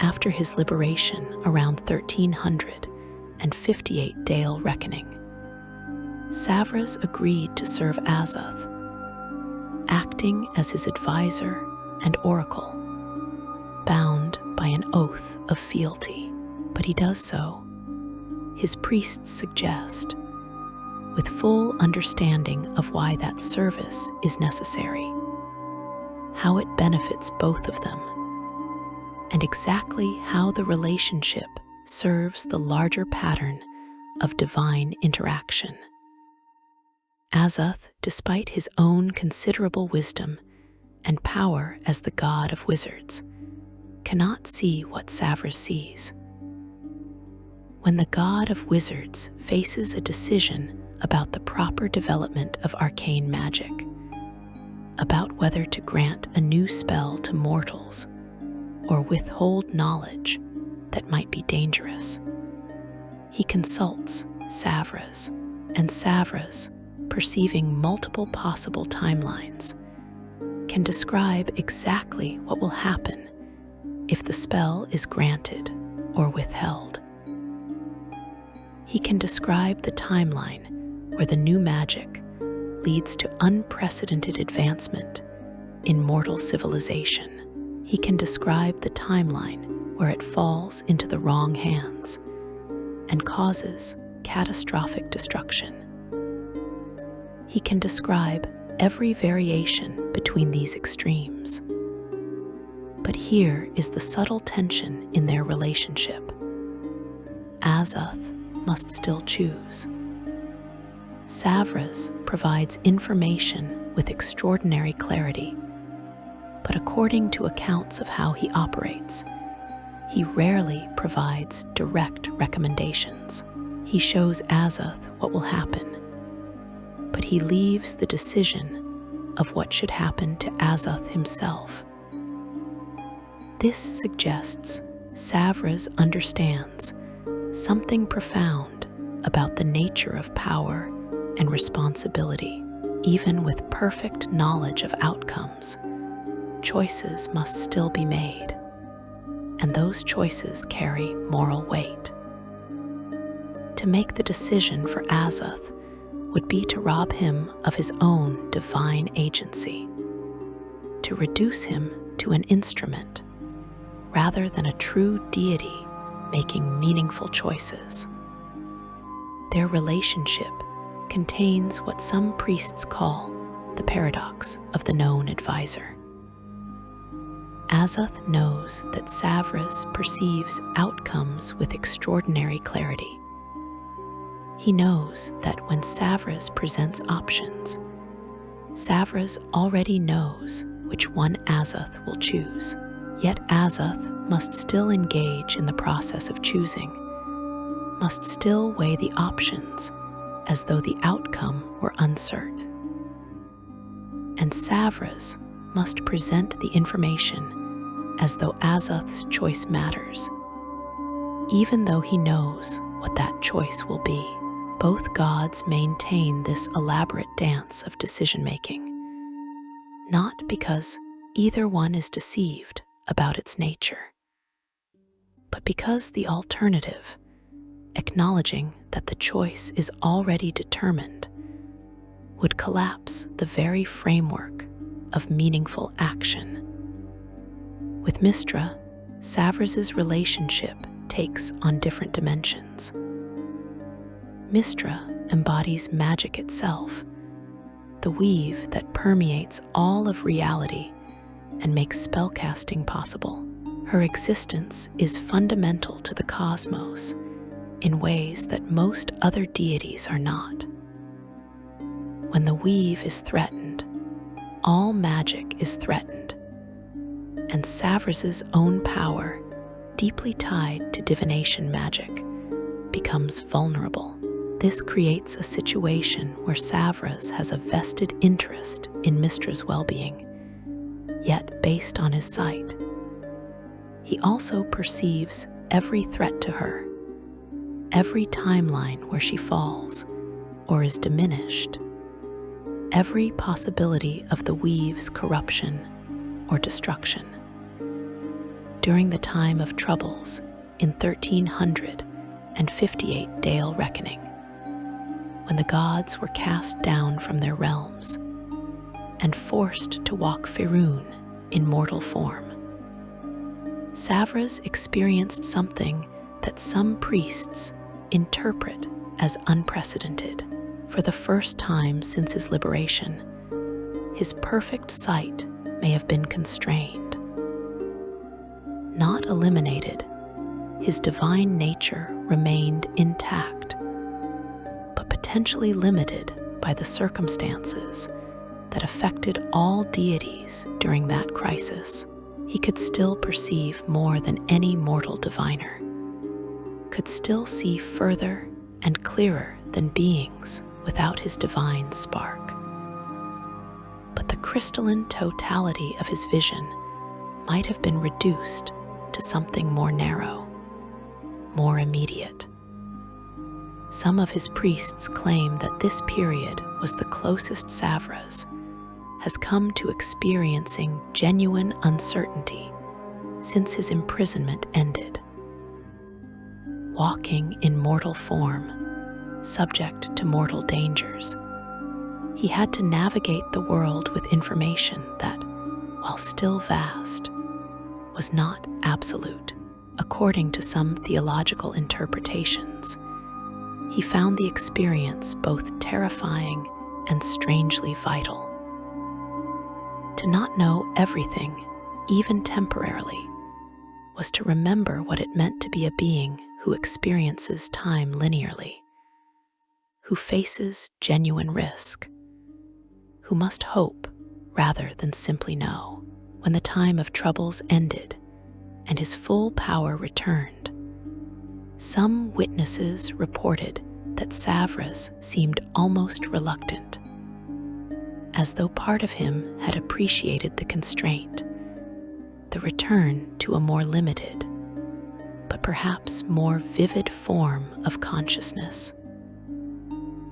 After his liberation around 1358 Dale Reckoning, Savras agreed to serve Azoth, acting as his advisor and oracle, bound by an oath of fealty. But he does so, his priests suggest, with full understanding of why that service is necessary, how it benefits both of them, and exactly how the relationship serves the larger pattern of divine interaction. Azoth, despite his own considerable wisdom and power as the god of wizards, cannot see what Savras sees. When the god of wizards faces a decision about the proper development of arcane magic, about whether to grant a new spell to mortals or withhold knowledge that might be dangerous, he consults Savras, and Savras, perceiving multiple possible timelines, can describe exactly what will happen if the spell is granted or withheld. He can describe the timeline where the new magic leads to unprecedented advancement in mortal civilization. He can describe the timeline where it falls into the wrong hands and causes catastrophic destruction. He can describe every variation between these extremes. But here is the subtle tension in their relationship. Azoth must still choose. Savras provides information with extraordinary clarity, but according to accounts of how he operates, he rarely provides direct recommendations. He shows Azoth what will happen, but he leaves the decision of what should happen to Azoth himself. This suggests Savras understands something profound about the nature of power and responsibility. Even with perfect knowledge of outcomes, choices must still be made, and those choices carry moral weight. To make the decision for Azoth would be to rob him of his own divine agency, to reduce him to an instrument rather than a true deity making meaningful choices. Their relationship contains what some priests call the paradox of the known advisor. Azoth knows that Savras perceives outcomes with extraordinary clarity. He knows that when Savras presents options, Savras already knows which one Azoth will choose. Yet Azoth must still engage in the process of choosing, must still weigh the options as though the outcome were uncertain. And Savras must present the information as though Azoth's choice matters, even though he knows what that choice will be. Both gods maintain this elaborate dance of decision-making, not because either one is deceived about its nature, but because the alternative, acknowledging that the choice is already determined, would collapse the very framework of meaningful action. With Mistra, Savras's relationship takes on different dimensions. Mistra embodies magic itself, the weave that permeates all of reality and makes spellcasting possible. Her existence is fundamental to the cosmos in ways that most other deities are not. When the weave is threatened, all magic is threatened, and Savras's own power deeply tied to divination magic, becomes vulnerable. This creates a situation where Savras has a vested interest in Mistra's well-being, yet based on his sight. He also perceives every threat to her, every timeline where she falls or is diminished, every possibility of the weave's corruption or destruction. During the time of troubles in 1358 Dale Reckoning, when the gods were cast down from their realms and forced to walk Faerun in mortal form, Savras experienced something that some priests interpret as unprecedented. For the first time since his liberation, his perfect sight may have been constrained. Not eliminated, his divine nature remained intact, but potentially limited by the circumstances that affected all deities during that crisis. He could still perceive more than any mortal diviner, could still see further and clearer than beings without his divine spark. But the crystalline totality of his vision might have been reduced to something more narrow, more immediate. Some of his priests claim that this period was the closest Savras has come to experiencing genuine uncertainty since his imprisonment ended. Walking in mortal form, subject to mortal dangers, he had to navigate the world with information that, while still vast, was not absolute. According to some theological interpretations, he found the experience both terrifying and strangely vital. To not know everything, even temporarily, was to remember what it meant to be a being who experiences time linearly, who faces genuine risk, who must hope rather than simply know. When the time of troubles ended and his full power returned, some witnesses reported that Savras seemed almost reluctant, as though part of him had appreciated the constraint, the return to a more limited, but perhaps more vivid form of consciousness.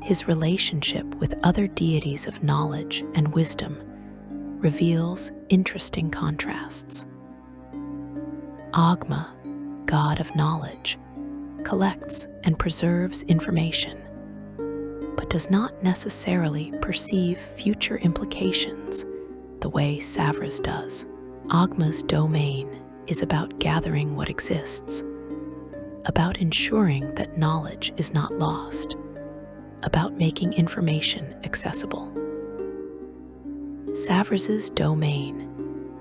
His relationship with other deities of knowledge and wisdom reveals interesting contrasts. Agma, god of knowledge, collects and preserves information, but does not necessarily perceive future implications the way Savras does. Agma's domain is about gathering what exists, about ensuring that knowledge is not lost, about making information accessible. Savras's domain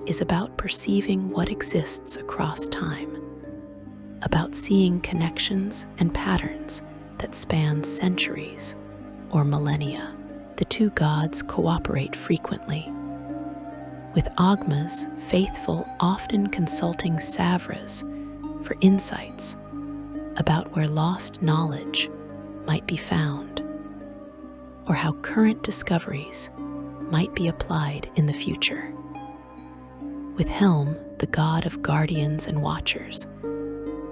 is about perceiving what exists across time, about seeing connections and patterns that span centuries or millennia. The two gods cooperate frequently, with Agma's faithful often consulting Savras for insights about where lost knowledge might be found, or how current discoveries might be applied in the future. With Helm, the god of guardians and watchers,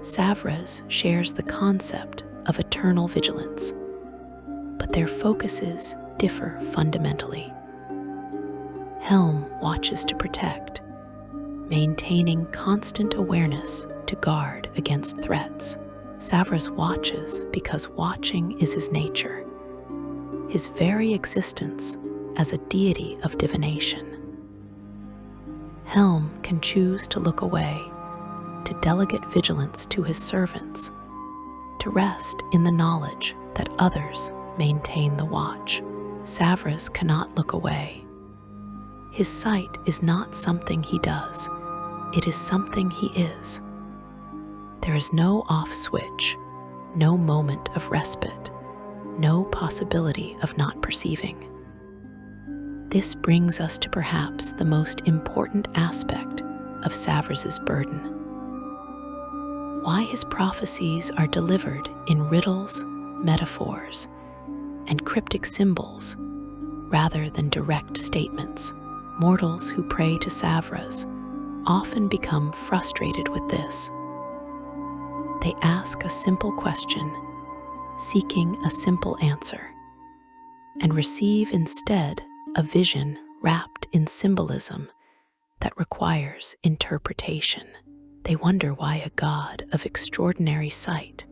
Savras shares the concept of eternal vigilance, but their focuses differ fundamentally. Helm watches to protect, maintaining constant awareness to guard against threats. Savras watches because watching is his nature, his very existence as a deity of divination. Helm can choose to look away, to delegate vigilance to his servants, to rest in the knowledge that others maintain the watch. Savras cannot look away. His sight is not something he does, it is something he is. There is no off switch, no moment of respite, no possibility of not perceiving. This brings us to perhaps the most important aspect of Savras's burden. why his prophecies are delivered in riddles, metaphors, and cryptic symbols rather than direct statements. Mortals who pray to Savras often become frustrated with this. They ask a simple question, seeking a simple answer, and receive instead a vision wrapped in symbolism that requires interpretation. They wonder why a God of extraordinary sight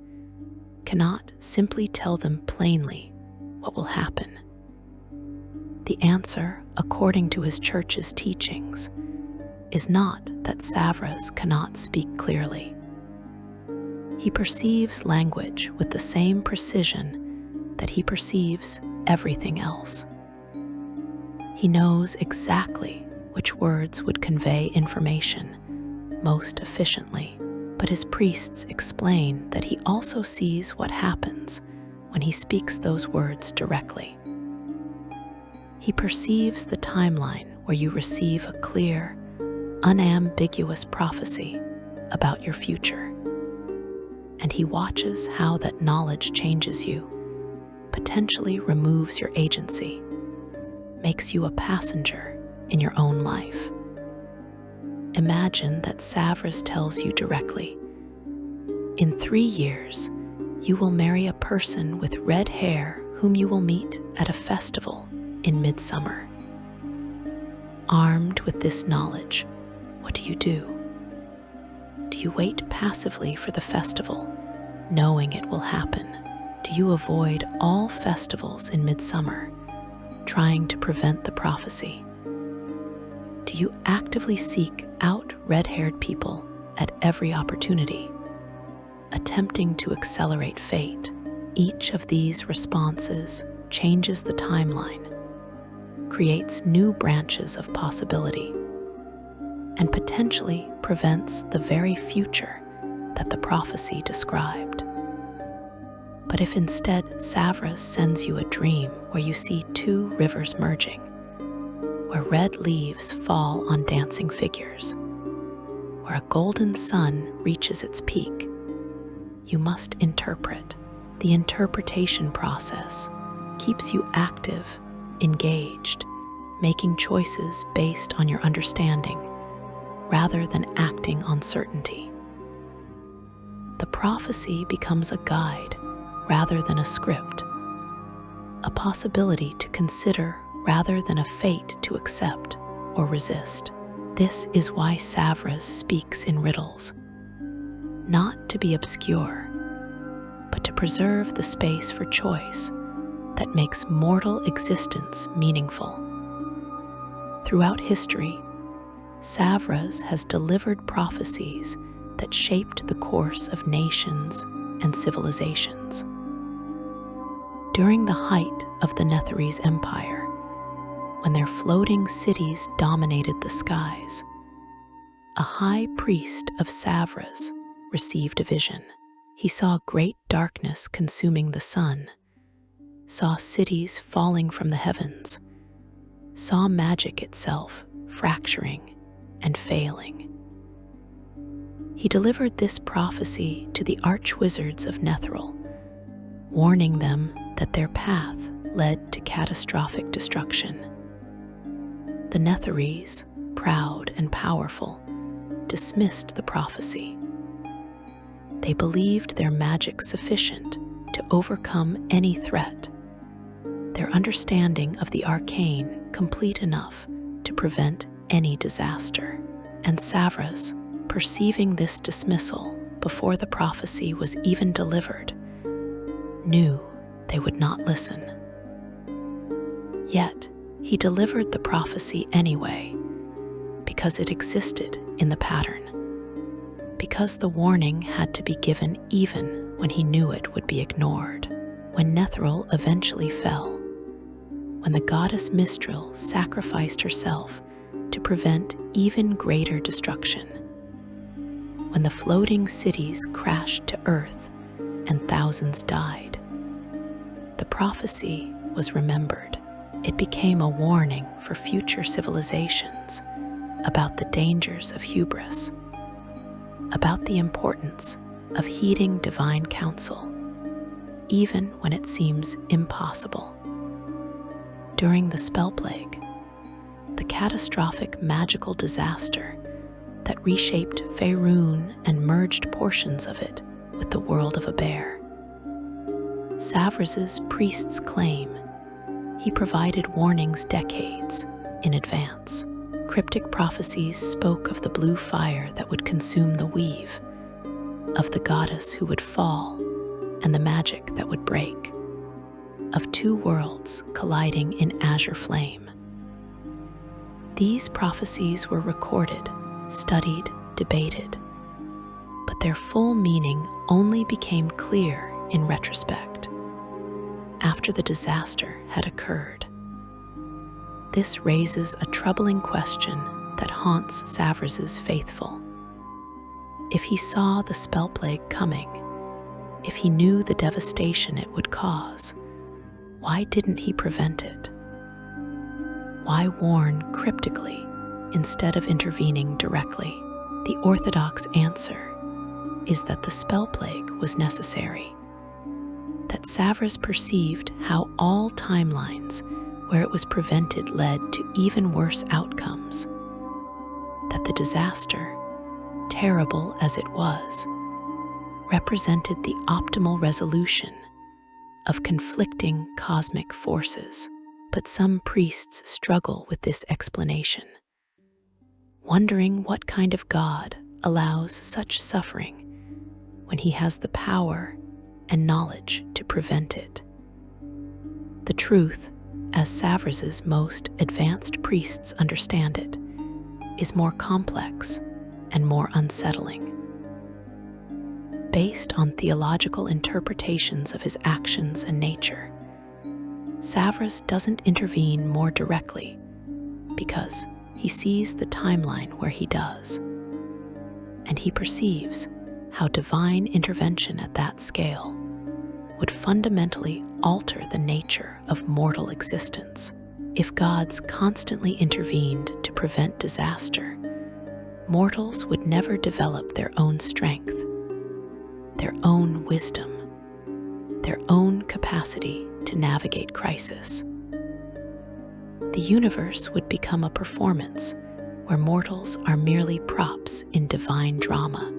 cannot simply tell them plainly what will happen. The answer, according to his church's teachings, is not that Savras cannot speak clearly. He perceives language with the same precision that he perceives everything else. He knows exactly which words would convey information most efficiently, but his priests explain that he also sees what happens when he speaks those words directly. He perceives the timeline where you receive a clear, unambiguous prophecy about your future, and he watches how that knowledge changes you, potentially removes your agency, makes you a passenger in your own life. Imagine that Savras tells you directly, in 3 years, you will marry a person with red hair whom you will meet at a festival in midsummer. Armed with this knowledge, what do? Do you wait passively for the festival, knowing it will happen? Do you avoid all festivals in midsummer, trying to prevent the prophecy? Do you actively seek out red-haired people at every opportunity, attempting to accelerate fate? Each of these responses changes the timeline, creates new branches of possibility, and potentially prevents the very future that the prophecy described. But if instead Savras sends you a dream where you see 2 rivers merging, where red leaves fall on dancing figures, where a golden sun reaches its peak, you must interpret. The interpretation process keeps you active, engaged, making choices based on your understanding rather than acting on certainty. The prophecy becomes a guide rather than a script, a possibility to consider rather than a fate to accept or resist. This is why Savras speaks in riddles, not to be obscure, but to preserve the space for choice that makes mortal existence meaningful. Throughout history, Savras has delivered prophecies that shaped the course of nations and civilizations. During the height of the Netherese Empire, when their floating cities dominated the skies, a high priest of Savras received a vision. He saw great darkness consuming the sun, saw cities falling from the heavens, saw magic itself fracturing and failing. He delivered this prophecy to the archwizards of Netheril, warning them that their path led to catastrophic destruction. The Netherese, proud and powerful, dismissed the prophecy. They believed their magic sufficient to overcome any threat, their understanding of the arcane complete enough to prevent any disaster. And Savras, perceiving this dismissal before the prophecy was even delivered, knew they would not listen. Yet, he delivered the prophecy anyway, because it existed in the pattern, because the warning had to be given even when he knew it would be ignored. When Netheril eventually fell, when the goddess Mistral sacrificed herself to prevent even greater destruction, when the floating cities crashed to earth and thousands died, the prophecy was remembered. It became a warning for future civilizations about the dangers of hubris, about the importance of heeding divine counsel, even when it seems impossible. During the spell plague, the catastrophic magical disaster that reshaped Faerun and merged portions of it with the world of a bear, Savras's priests claim he provided warnings decades in advance. Cryptic prophecies spoke of the blue fire that would consume the weave, of the goddess who would fall and the magic that would break, of two worlds colliding in azure flame. These prophecies were recorded, studied, debated, but their full meaning only became clear in retrospect, after the disaster had occurred. This raises a troubling question that haunts Savras's faithful. If he saw the spell plague coming, if he knew the devastation it would cause, why didn't he prevent it? Why warn cryptically instead of intervening directly? The orthodox answer is that the spell plague was necessary, that Savras perceived how all timelines where it was prevented led to even worse outcomes, that the disaster, terrible as it was, represented the optimal resolution of conflicting cosmic forces. But some priests struggle with this explanation, wondering what kind of God allows such suffering when he has the power and knowledge to prevent it. The truth, as Savras's most advanced priests understand it, is more complex and more unsettling. Based on theological interpretations of his actions and nature, Savras doesn't intervene more directly because he sees the timeline where he does, and he perceives how divine intervention at that scale would fundamentally alter the nature of mortal existence. If gods constantly intervened to prevent disaster, mortals would never develop their own strength, their own wisdom, their own capacity to navigate crisis. The universe would become a performance where mortals are merely props in divine drama,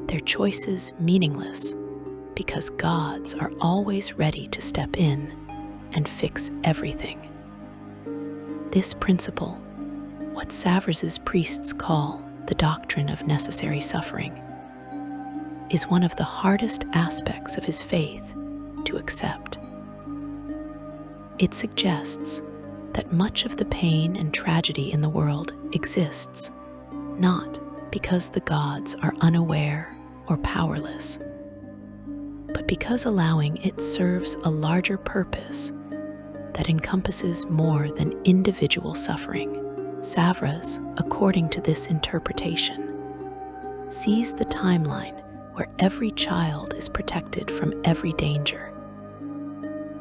their choices meaningless because gods are always ready to step in and fix everything. This principle, what Savras's priests call the doctrine of necessary suffering, is one of the hardest aspects of his faith to accept. It suggests that much of the pain and tragedy in the world exists not because the gods are unaware or powerless, but because allowing it serves a larger purpose that encompasses more than individual suffering. Savras, according to this interpretation, sees the timeline where every child is protected from every danger,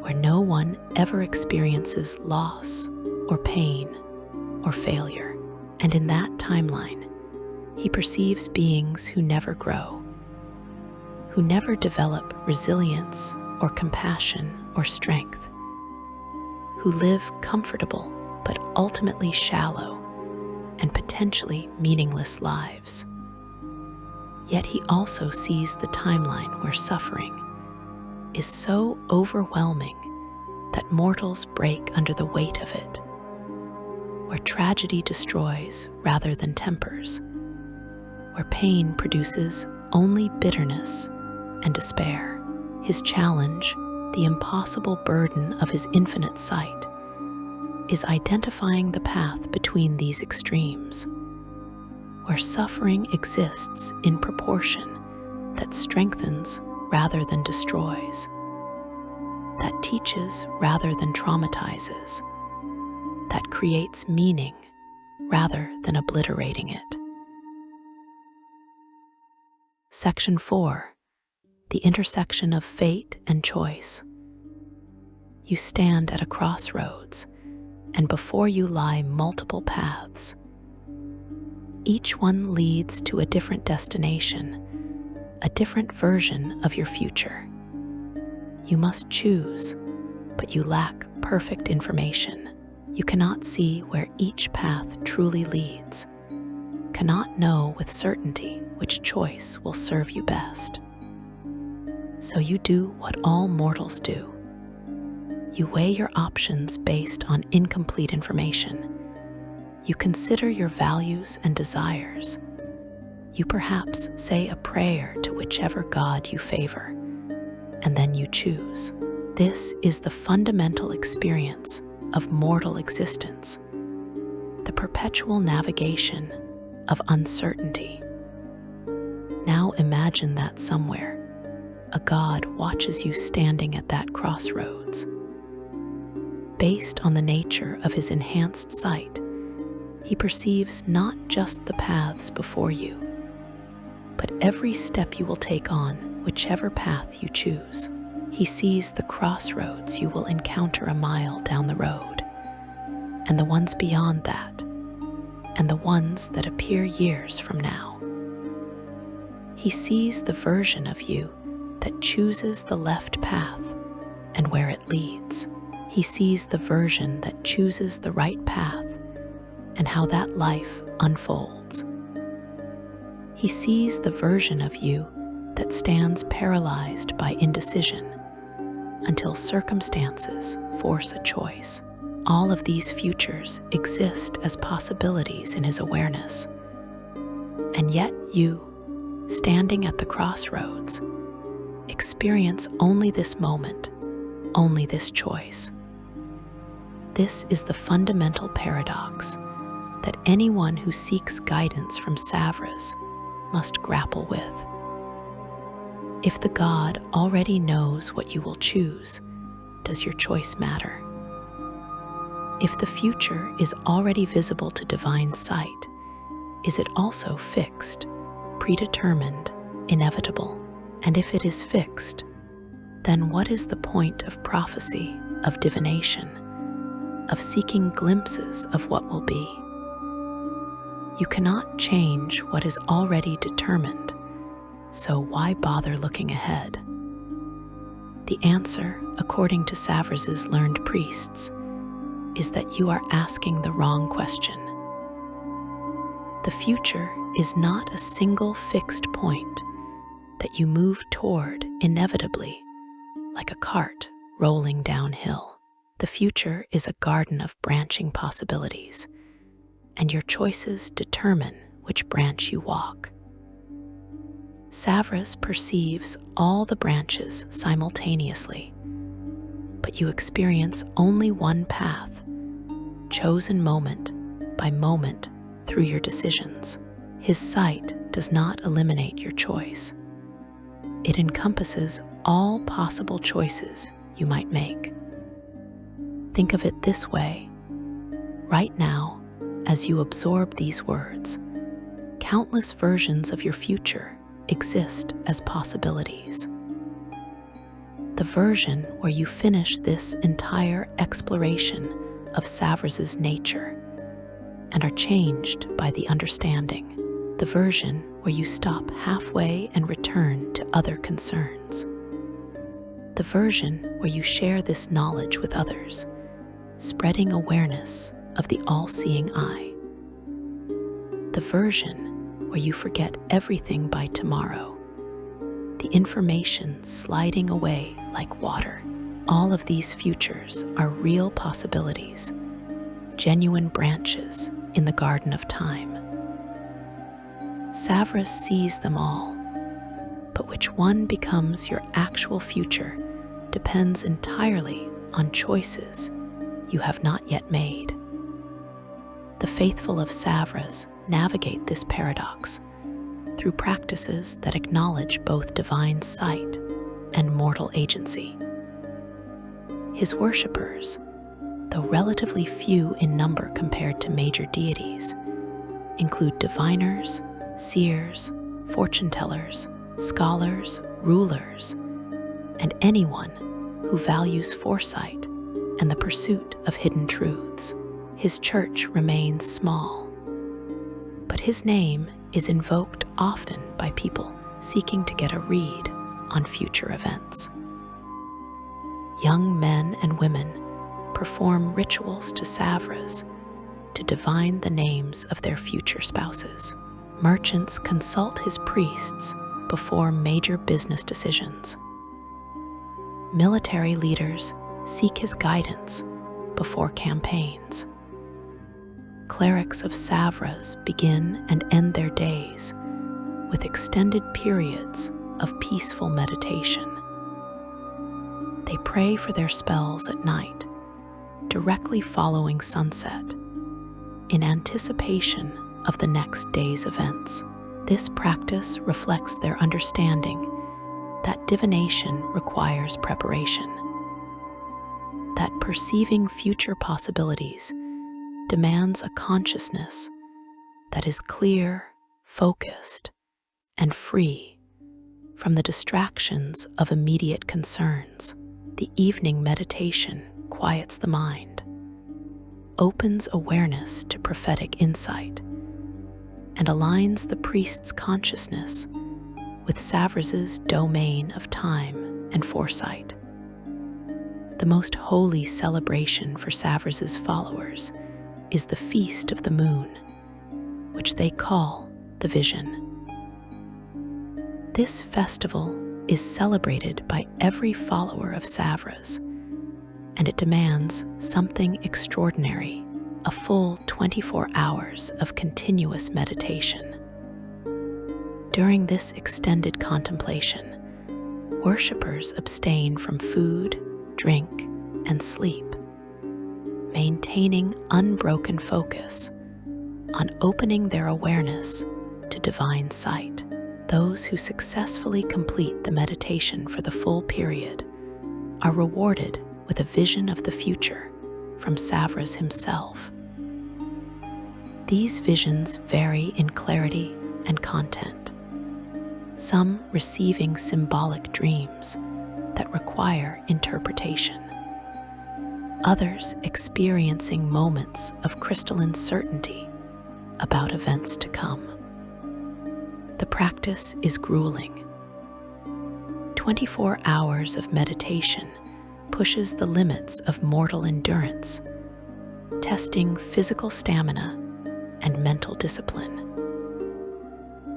where no one ever experiences loss or pain or failure. And in that timeline, he perceives beings who never grow, who never develop resilience or compassion or strength, who live comfortable but ultimately shallow and potentially meaningless lives. Yet he also sees the timeline where suffering is so overwhelming that mortals break under the weight of it, where tragedy destroys rather than tempers, where pain produces only bitterness and despair. His challenge, the impossible burden of his infinite sight, is identifying the path between these extremes, where suffering exists in proportion that strengthens rather than destroys, that teaches rather than traumatizes, that creates meaning rather than obliterating it. Section 4. The intersection of fate and choice. You stand at a crossroads, and before you lie multiple paths. Each one leads to a different destination, a different version of your future. You must choose, but you lack perfect information. You cannot see where each path truly leads, cannot know with certainty which choice will serve you best. So you do what all mortals do. You weigh your options based on incomplete information. You consider your values and desires. You perhaps say a prayer to whichever God you favor, and then you choose. This is the fundamental experience of mortal existence, the perpetual navigation of uncertainty. Now imagine that somewhere, a God watches you standing at that crossroads. Based on the nature of his enhanced sight, he perceives not just the paths before you, but every step you will take on whichever path you choose. He sees the crossroads you will encounter a mile down the road, and the ones beyond that, and the ones that appear years from now. He sees the version of you that chooses the left path and where it leads. He sees the version that chooses the right path and how that life unfolds. He sees the version of you that stands paralyzed by indecision until circumstances force a choice. All of these futures exist as possibilities in his awareness. And yet you, standing at the crossroads, experience only this moment, only this choice. This is the fundamental paradox that anyone who seeks guidance from Savras must grapple with. If the God already knows what you will choose, does your choice matter? If the future is already visible to divine sight, is it also fixed, predetermined, inevitable? And if it is fixed, then what is the point of prophecy, of divination, of seeking glimpses of what will be? You cannot change what is already determined, so why bother looking ahead? The answer, according to Savras's learned priests, is that you are asking the wrong question. The future is not a single fixed point that you move toward inevitably, like a cart rolling downhill. The future is a garden of branching possibilities, and your choices determine which branch you walk. Savras perceives all the branches simultaneously, but you experience only one path, chosen moment by moment through your decisions. His sight does not eliminate your choice. It encompasses all possible choices you might make. Think of it this way. Right now, as you absorb these words, countless versions of your future exist as possibilities. The version where you finish this entire exploration of Savras's nature and are changed by the understanding. The version where you stop halfway and return to other concerns. The version where you share this knowledge with others, spreading awareness of the all-seeing eye. The version where you forget everything by tomorrow, the information sliding away like water. All of these futures are real possibilities, genuine branches in the garden of time. Savras sees them all, but which one becomes your actual future depends entirely on choices you have not yet made. The faithful of Savras navigate this paradox through practices that acknowledge both divine sight and mortal agency. His worshippers, though relatively few in number compared to major deities, include diviners, seers, fortune-tellers, scholars, rulers, and anyone who values foresight and the pursuit of hidden truths. His church remains small, but his name is invoked often by people seeking to get a read on future events. Young men and women perform rituals to Savras to divine the names of their future spouses. Merchants consult his priests before major business decisions. Military leaders seek his guidance before campaigns. Clerics of Savras begin and end their days with extended periods of peaceful meditation. They pray for their spells at night, directly following sunset, in anticipation of the next day's events. This practice reflects their understanding that divination requires preparation, that perceiving future possibilities demands a consciousness that is clear, focused, and free from the distractions of immediate concerns. The evening meditation quiets the mind, opens awareness to prophetic insight, and aligns the priest's consciousness with Savras's domain of time and foresight. The most holy celebration for Savras's followers is the Feast of the Moon, which they call the Vision. This festival is celebrated by every follower of Savras, and it demands something extraordinary, a full 24 hours of continuous meditation. During this extended contemplation, worshippers abstain from food, drink, and sleep, maintaining unbroken focus on opening their awareness to divine sight. Those who successfully complete the meditation for the full period are rewarded with a vision of the future from Savras himself. These visions vary in clarity and content, some receiving symbolic dreams that require interpretation, others experiencing moments of crystalline certainty about events to come. The practice is grueling. 24 hours of meditation pushes the limits of mortal endurance, testing physical stamina and mental discipline.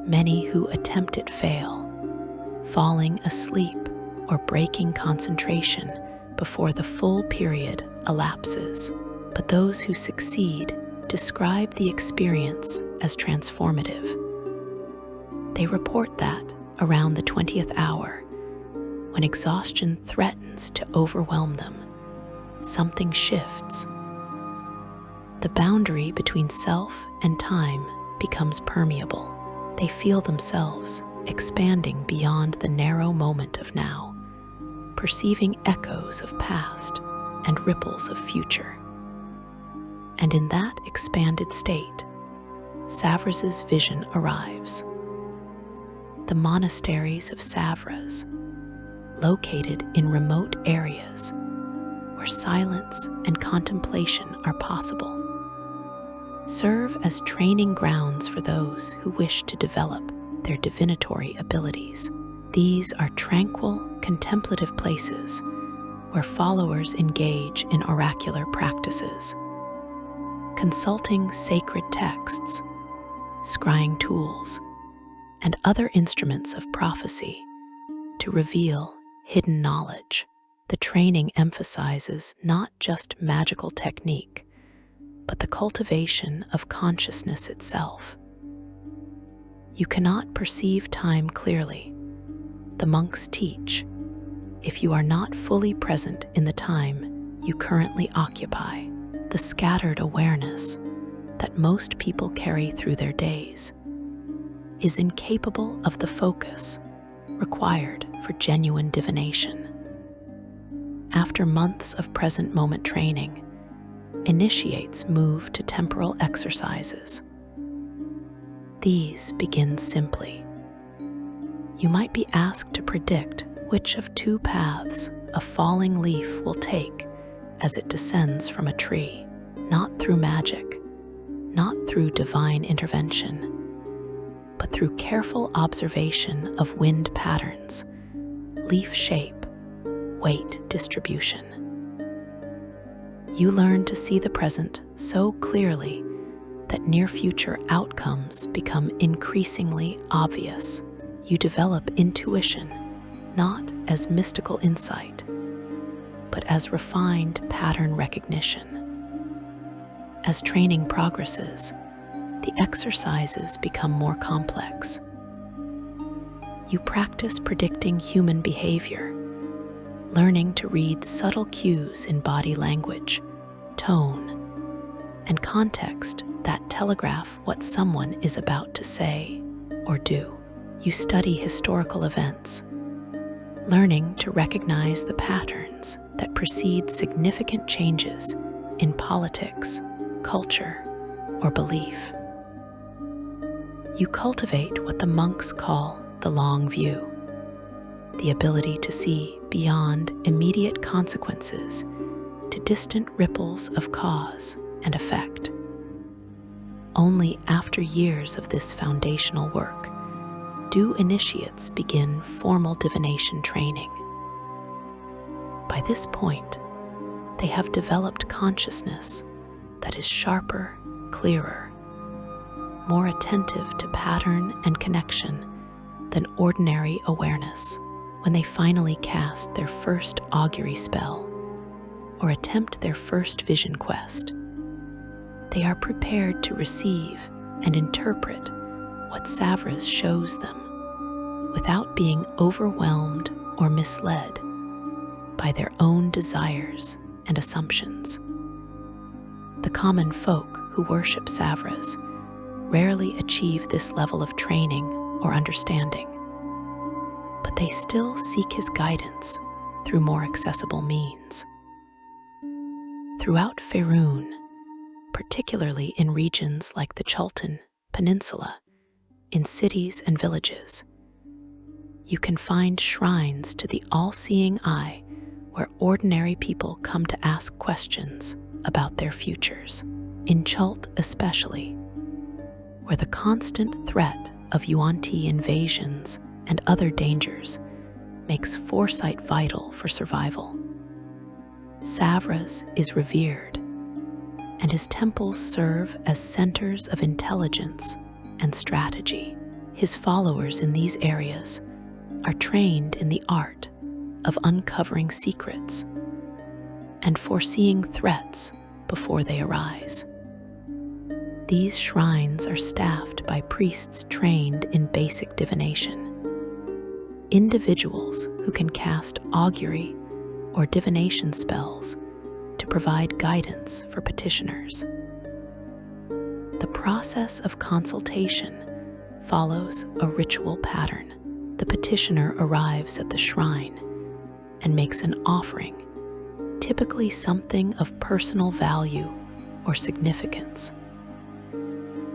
Many who attempt it fail, falling asleep or breaking concentration before the full period elapses. But those who succeed describe the experience as transformative. They report that around the 20th hour, when exhaustion threatens to overwhelm them, something shifts. The boundary between self and time becomes permeable. They feel themselves expanding beyond the narrow moment of now, perceiving echoes of past and ripples of future. And in that expanded state, Savras's vision arrives. The monasteries of Savras, located in remote areas where silence and contemplation are possible, serve as training grounds for those who wish to develop their divinatory abilities. These are tranquil, contemplative places where followers engage in oracular practices, consulting sacred texts, scrying tools, and other instruments of prophecy to reveal hidden knowledge. The training emphasizes not just magical technique, but the cultivation of consciousness itself. You cannot perceive time clearly, the monks teach, if you are not fully present in the time you currently occupy. The scattered awareness that most people carry through their days is incapable of the focus required for genuine divination. After months of present moment training, initiates move to temporal exercises. These begin simply. You might be asked to predict which of two paths a falling leaf will take as it descends from a tree, not through magic, not through divine intervention, but through careful observation of wind patterns, leaf shape, weight distribution. You learn to see the present so clearly that near-future outcomes become increasingly obvious. You develop intuition, not as mystical insight, but as refined pattern recognition. As training progresses, the exercises become more complex. You practice predicting human behavior, learning to read subtle cues in body language, tone, and context that telegraph what someone is about to say or do. You study historical events, learning to recognize the patterns that precede significant changes in politics, culture, or belief. You cultivate what the monks call the long view, the ability to see beyond immediate consequences to distant ripples of cause and effect. Only after years of this foundational work do initiates begin formal divination training. By this point, they have developed consciousness that is sharper, clearer, more attentive to pattern and connection than ordinary awareness. When they finally cast their first augury spell or attempt their first vision quest, they are prepared to receive and interpret what Savras shows them without being overwhelmed or misled by their own desires and assumptions. The common folk who worship Savras rarely achieve this level of training or understanding, but they still seek his guidance through more accessible means. Throughout Faerun, particularly in regions like the Chultan Peninsula, in cities and villages, you can find shrines to the All-Seeing Eye where ordinary people come to ask questions about their futures. In Chult especially, where the constant threat of Yuan-Ti invasions and other dangers makes foresight vital for survival. Savras is revered, and his temples serve as centers of intelligence and strategy. His followers in these areas are trained in the art of uncovering secrets and foreseeing threats before they arise. These shrines are staffed by priests trained in basic divination, individuals who can cast augury or divination spells to provide guidance for petitioners. The process of consultation follows a ritual pattern. The petitioner arrives at the shrine and makes an offering, typically something of personal value or significance.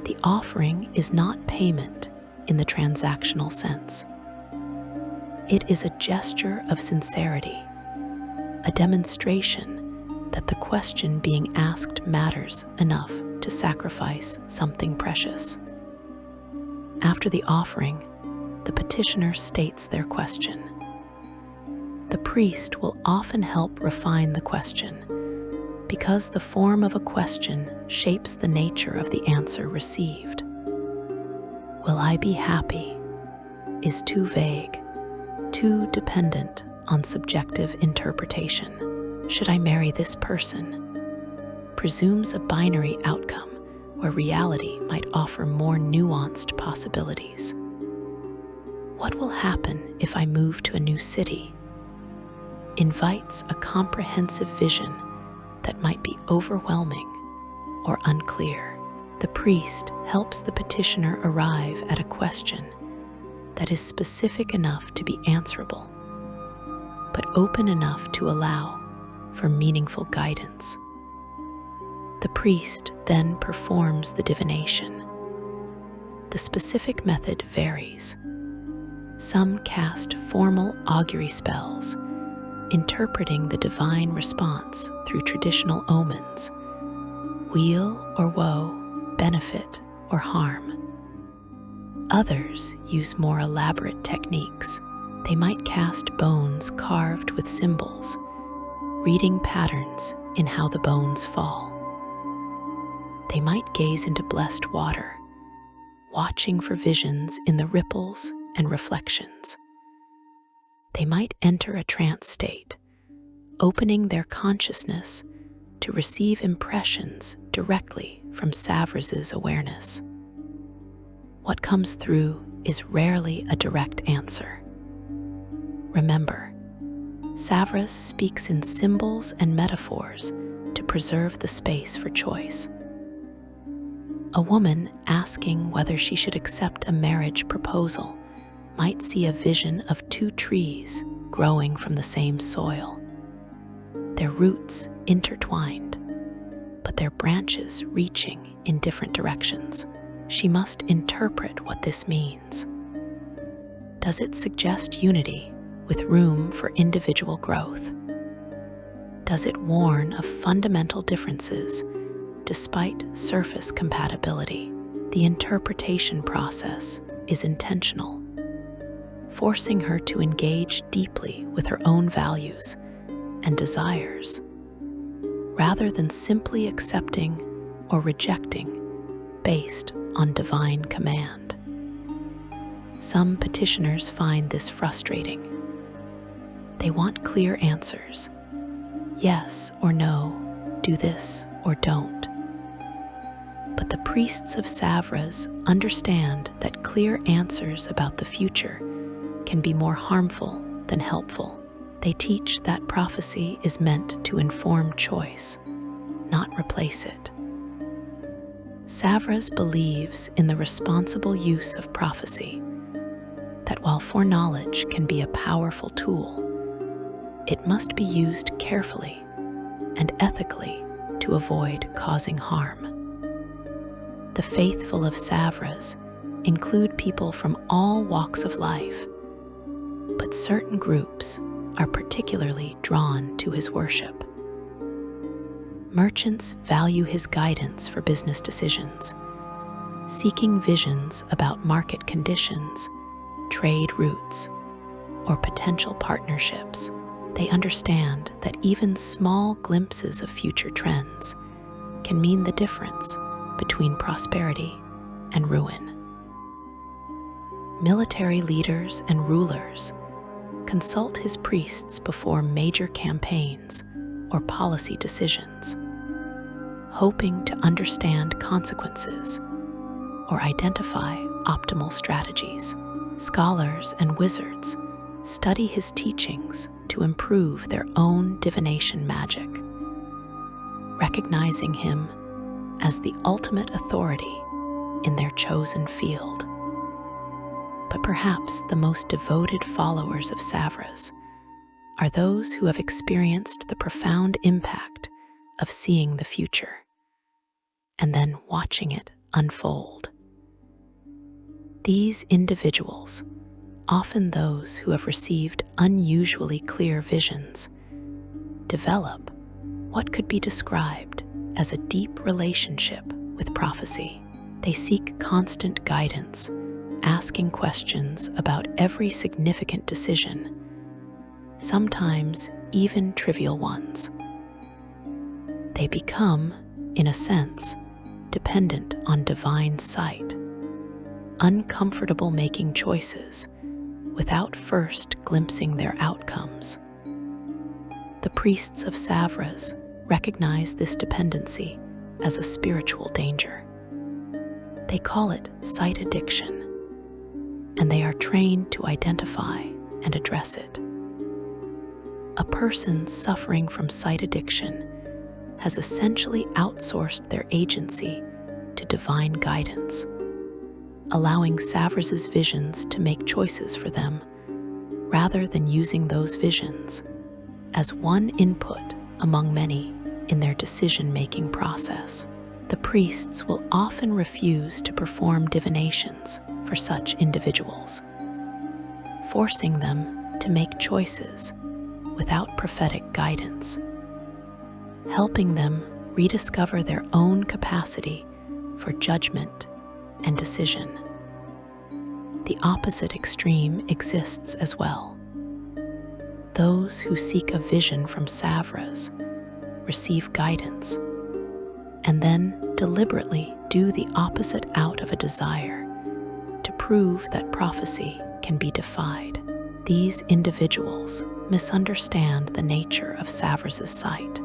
The offering is not payment in the transactional sense. It is a gesture of sincerity, a demonstration that the question being asked matters enough to sacrifice something precious. After the offering, the petitioner states their question. The priest will often help refine the question, because the form of a question shapes the nature of the answer received. Will I be happy is too vague, too dependent on subjective interpretation. Should I marry this person presumes a binary outcome where reality might offer more nuanced possibilities. What will happen if I move to a new city invites a comprehensive vision that might be overwhelming or unclear. The priest helps the petitioner arrive at a question that is specific enough to be answerable, but open enough to allow for meaningful guidance. The priest then performs the divination. The specific method varies. Some cast formal augury spells, interpreting the divine response through traditional omens, weal or woe, benefit or harm. Others use more elaborate techniques. They might cast bones carved with symbols, reading patterns in how the bones fall. They might gaze into blessed water, watching for visions in the ripples and reflections. They might enter a trance state, opening their consciousness to receive impressions directly from Savras's awareness. What comes through is rarely a direct answer. Remember, Savras speaks in symbols and metaphors to preserve the space for choice. A woman asking whether she should accept a marriage proposal might see a vision of two trees growing from the same soil, their roots intertwined, but their branches reaching in different directions. She must interpret what this means. Does it suggest unity with room for individual growth? Does it warn of fundamental differences despite surface compatibility? The interpretation process is intentional, forcing her to engage deeply with her own values and desires, rather than simply accepting or rejecting based on divine command. Some petitioners find this frustrating. They want clear answers. Yes or no, do this or don't. But the priests of Savras understand that clear answers about the future can be more harmful than helpful. They teach that prophecy is meant to inform choice, not replace it. Savras believes in the responsible use of prophecy, that while foreknowledge can be a powerful tool, it must be used carefully and ethically to avoid causing harm. The faithful of Savras include people from all walks of life, but certain groups are particularly drawn to his worship. Merchants value his guidance for business decisions, seeking visions about market conditions, trade routes, or potential partnerships. They understand that even small glimpses of future trends can mean the difference between prosperity and ruin. Military leaders and rulers consult his priests before major campaigns or policy decisions, hoping to understand consequences or identify optimal strategies. Scholars and wizards study his teachings to improve their own divination magic, recognizing him as the ultimate authority in their chosen field. But perhaps the most devoted followers of Savras are those who have experienced the profound impact of seeing the future and then watching it unfold. These individuals, often those who have received unusually clear visions, develop what could be described as a deep relationship with prophecy. They seek constant guidance, asking questions about every significant decision, sometimes even trivial ones. They become, in a sense, dependent on divine sight, uncomfortable making choices without first glimpsing their outcomes. The priests of Savras recognize this dependency as a spiritual danger. They call it sight addiction, and they are trained to identify and address it. A person suffering from sight addiction has essentially outsourced their agency to divine guidance, allowing Savras's visions to make choices for them rather than using those visions as one input among many in their decision-making process. The priests will often refuse to perform divinations for such individuals, forcing them to make choices without prophetic guidance, helping them rediscover their own capacity for judgment and decision. the opposite extreme exists as well. Those who seek a vision from Savras receive guidance and then deliberately do the opposite out of a desire to prove that prophecy can be defied. These individuals misunderstand the nature of Savras's sight.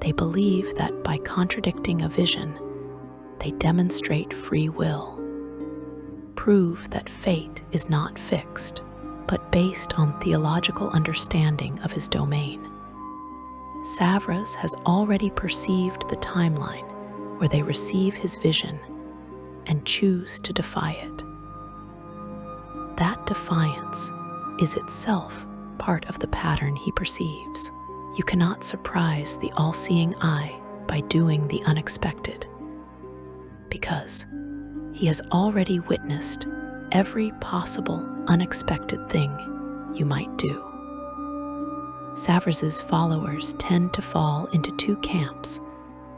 They believe that by contradicting a vision, they demonstrate free will, prove that fate is not fixed, but based on theological understanding of his domain. Savras has already perceived the timeline where they receive his vision and choose to defy it. That defiance is itself part of the pattern he perceives. You cannot surprise the all-seeing eye by doing the unexpected, because he has already witnessed every possible unexpected thing you might do. Savras's followers tend to fall into two camps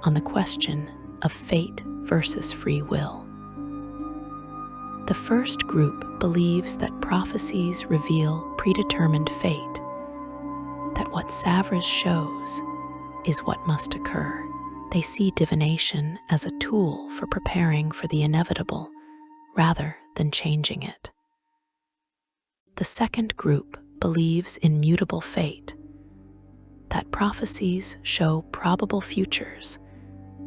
on the question of fate versus free will. The first group believes that prophecies reveal predetermined fate, that what Savras shows is what must occur. They see divination as a tool for preparing for the inevitable rather than changing it. The second group believes in mutable fate, that prophecies show probable futures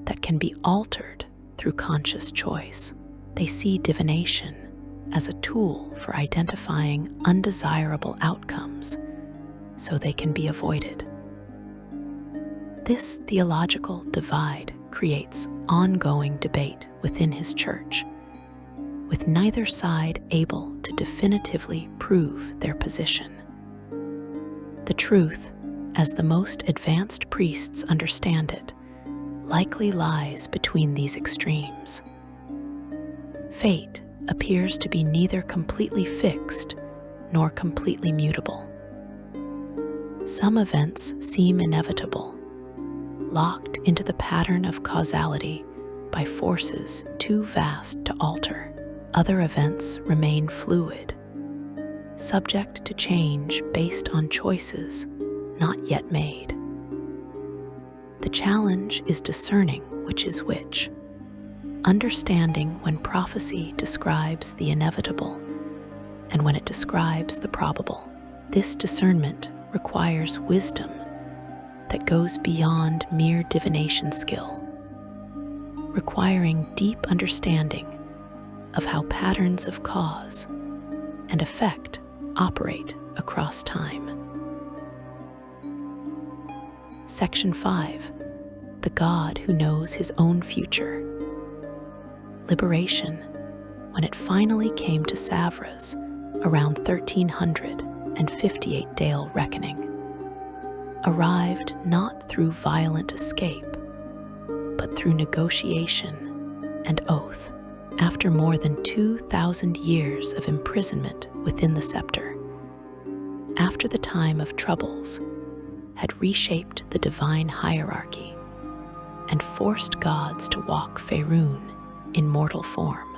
that can be altered through conscious choice. They see divination as a tool for identifying undesirable outcomes so they can be avoided. This theological divide creates ongoing debate within his church, with neither side able to definitively prove their position. The truth, as the most advanced priests understand it, likely lies between these extremes. Fate appears to be neither completely fixed nor completely mutable. Some events seem inevitable, locked into the pattern of causality by forces too vast to alter. Other events remain fluid, subject to change based on choices not yet made. The challenge is discerning which is which, understanding when prophecy describes the inevitable and when it describes the probable. This discernment requires wisdom that goes beyond mere divination skill, requiring deep understanding of how patterns of cause and effect operate across time. Section 5. The God who knows his own future. Liberation, when it finally came to Savras around 1358 Dale reckoning, arrived not through violent escape, but through negotiation and oath. After more than 2,000 years of imprisonment within the scepter, after the time of troubles had reshaped the divine hierarchy and forced gods to walk Faerun in mortal form,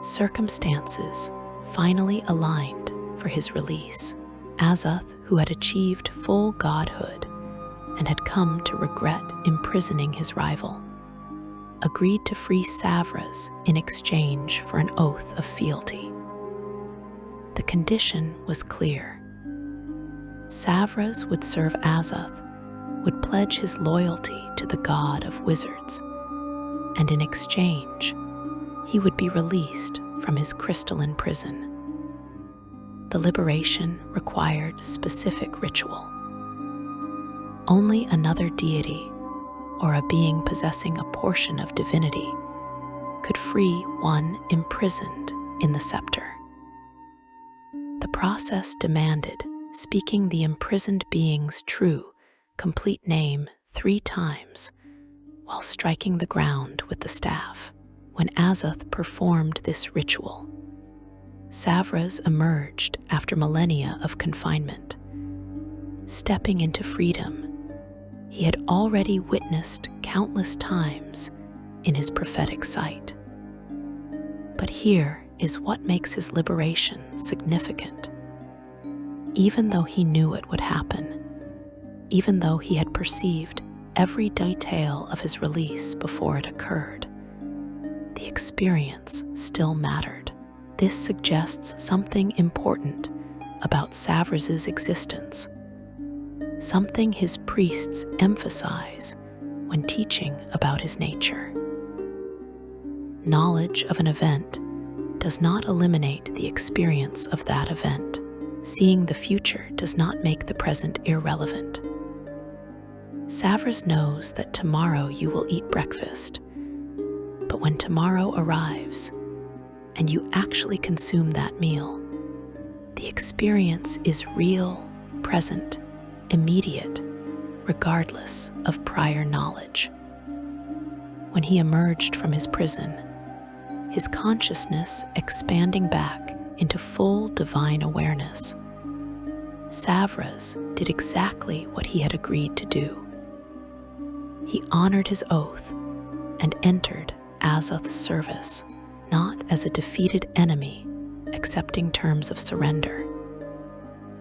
circumstances finally aligned for his release. Azoth, who had achieved full godhood and had come to regret imprisoning his rival, agreed to free Savras in exchange for an oath of fealty. The condition was clear. Savras would serve Azoth, would pledge his loyalty to the god of wizards, and in exchange, he would be released from his crystalline prison. The liberation required specific ritual. Only another deity or a being possessing a portion of divinity could free one imprisoned in the scepter. The process demanded speaking the imprisoned being's true, complete name 3 times while striking the ground with the staff. When Azoth performed this ritual, Savras emerged after millennia of confinement. Stepping into freedom he had already witnessed countless times in his prophetic sight. But here is what makes his liberation significant. Even though he knew it would happen, even though he had perceived every detail of his release before it occurred, the experience still mattered. This suggests something important about Savras's existence, something his priests emphasize when teaching about his nature. Knowledge of an event does not eliminate the experience of that event. Seeing the future does not make the present irrelevant. Savras knows that tomorrow you will eat breakfast, but when tomorrow arrives and you actually consume that meal, the experience is real, present, immediate, regardless of prior knowledge. When he emerged from his prison, his consciousness expanding back into full divine awareness, Savras did exactly what he had agreed to do. He honored his oath and entered Azoth's service, not as a defeated enemy accepting terms of surrender,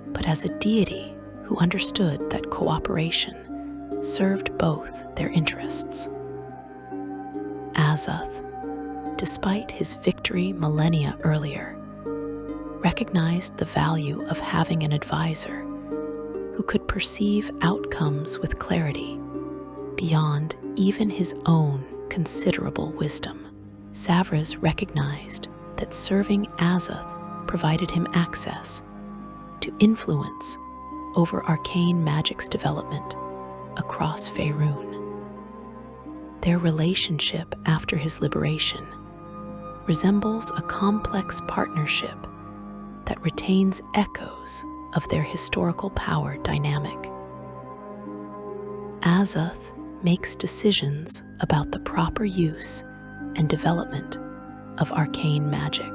but as a deity who understood that cooperation served both their interests. Azoth, despite his victory millennia earlier, recognized the value of having an advisor who could perceive outcomes with clarity beyond even his own considerable wisdom. Savras recognized that serving Azoth provided him access to influence over arcane magic's development across Faerun. Their relationship after his liberation resembles a complex partnership that retains echoes of their historical power dynamic. Azoth makes decisions about the proper use and development of arcane magic.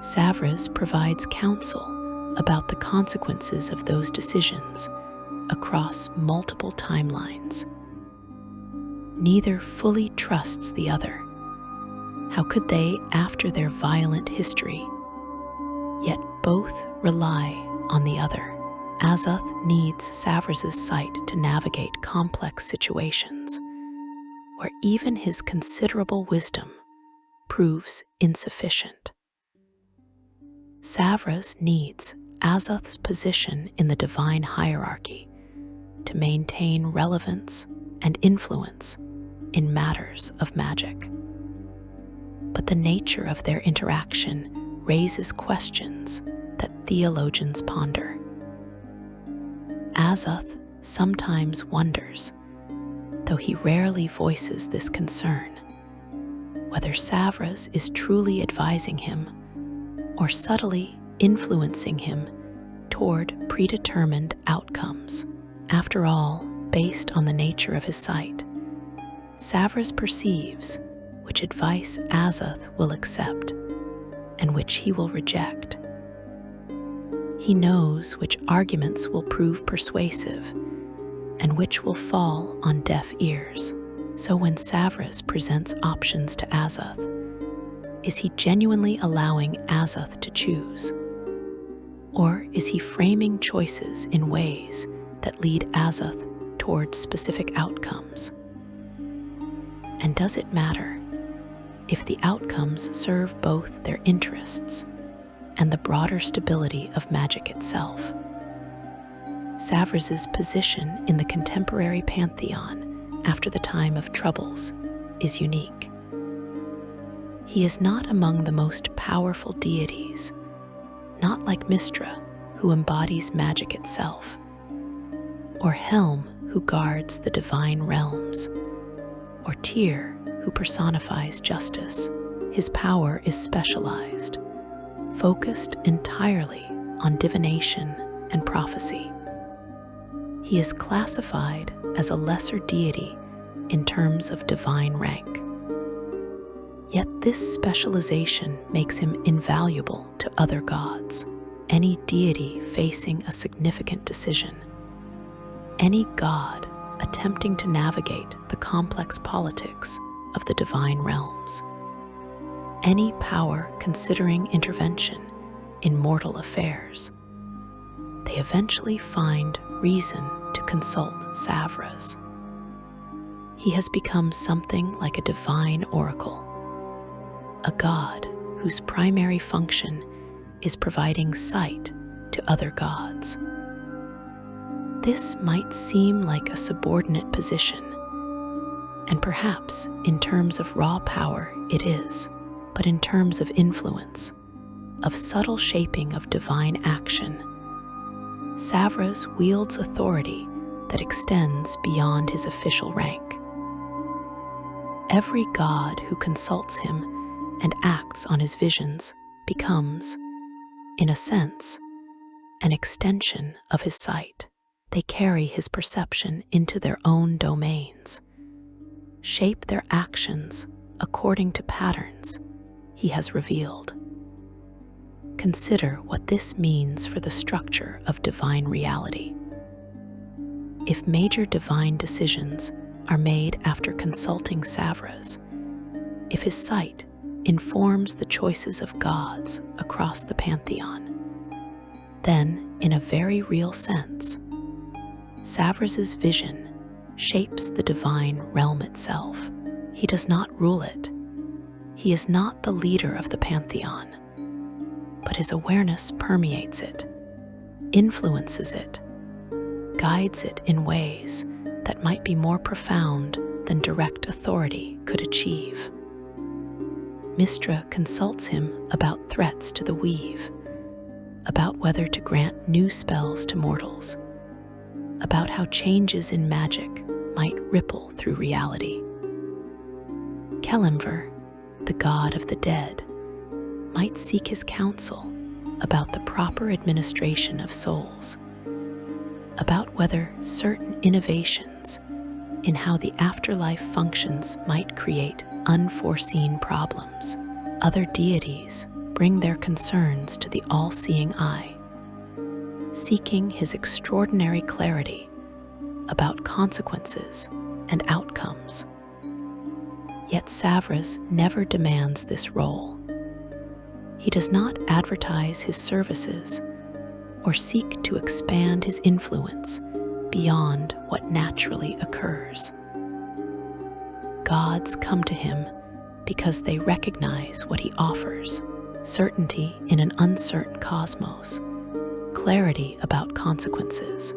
Savras provides counsel about the consequences of those decisions across multiple timelines. Neither fully trusts the other. How could they after their violent history? Yet both rely on the other. Azoth needs Savras's sight to navigate complex situations where even his considerable wisdom proves insufficient. Savras needs Azoth's position in the divine hierarchy to maintain relevance and influence in matters of magic. But the nature of their interaction raises questions that theologians ponder. Azoth sometimes wonders, though he rarely voices this concern, whether Savras is truly advising him or subtly influencing him toward predetermined outcomes. After all, based on the nature of his sight, Savras perceives which advice Azoth will accept and which he will reject. He knows which arguments will prove persuasive and which will fall on deaf ears. So when Savras presents options to Azoth, is he genuinely allowing Azoth to choose? Or is he framing choices in ways that lead Azoth towards specific outcomes? And does it matter if the outcomes serve both their interests and the broader stability of magic itself? Savras's position in the contemporary pantheon after the time of troubles is unique. He is not among the most powerful deities, not like Mistra, who embodies magic itself, or Helm, who guards the divine realms, or Tyr, who personifies justice. His power is specialized, focused entirely on divination and prophecy. He is classified as a lesser deity in terms of divine rank. Yet this specialization makes him invaluable to other gods, any deity facing a significant decision, any god attempting to navigate the complex politics of the divine realms. any power considering intervention in mortal affairs. They eventually find reason to consult Savras. He has become something like a divine oracle, a god whose primary function is providing sight to other gods. This might seem like a subordinate position, and perhaps in terms of raw power it is, but in terms of influence, of subtle shaping of divine action, Savras wields authority that extends beyond his official rank. Every god who consults him and acts on his visions becomes, in a sense, an extension of his sight. They carry his perception into their own domains, shape their actions according to patterns he has revealed. Consider what this means for the structure of divine reality. If major divine decisions are made after consulting Savras, if his sight informs the choices of gods across the pantheon, then, in a very real sense, Savras's vision shapes the divine realm itself. He does not rule it. He is not the leader of the pantheon, but his awareness permeates it, influences it, guides it in ways that might be more profound than direct authority could achieve. Mistra consults him about threats to the weave, about whether to grant new spells to mortals, about how changes in magic might ripple through reality. Kelemver, the god of the dead, might seek his counsel about the proper administration of souls, about whether certain innovations in how the afterlife functions might create unforeseen problems. Other deities bring their concerns to the All-Seeing Eye, seeking his extraordinary clarity about consequences and outcomes. Yet Savras never demands this role. He does not advertise his services or seek to expand his influence beyond what naturally occurs. Gods come to him because they recognize what he offers: certainty in an uncertain cosmos, clarity about consequences,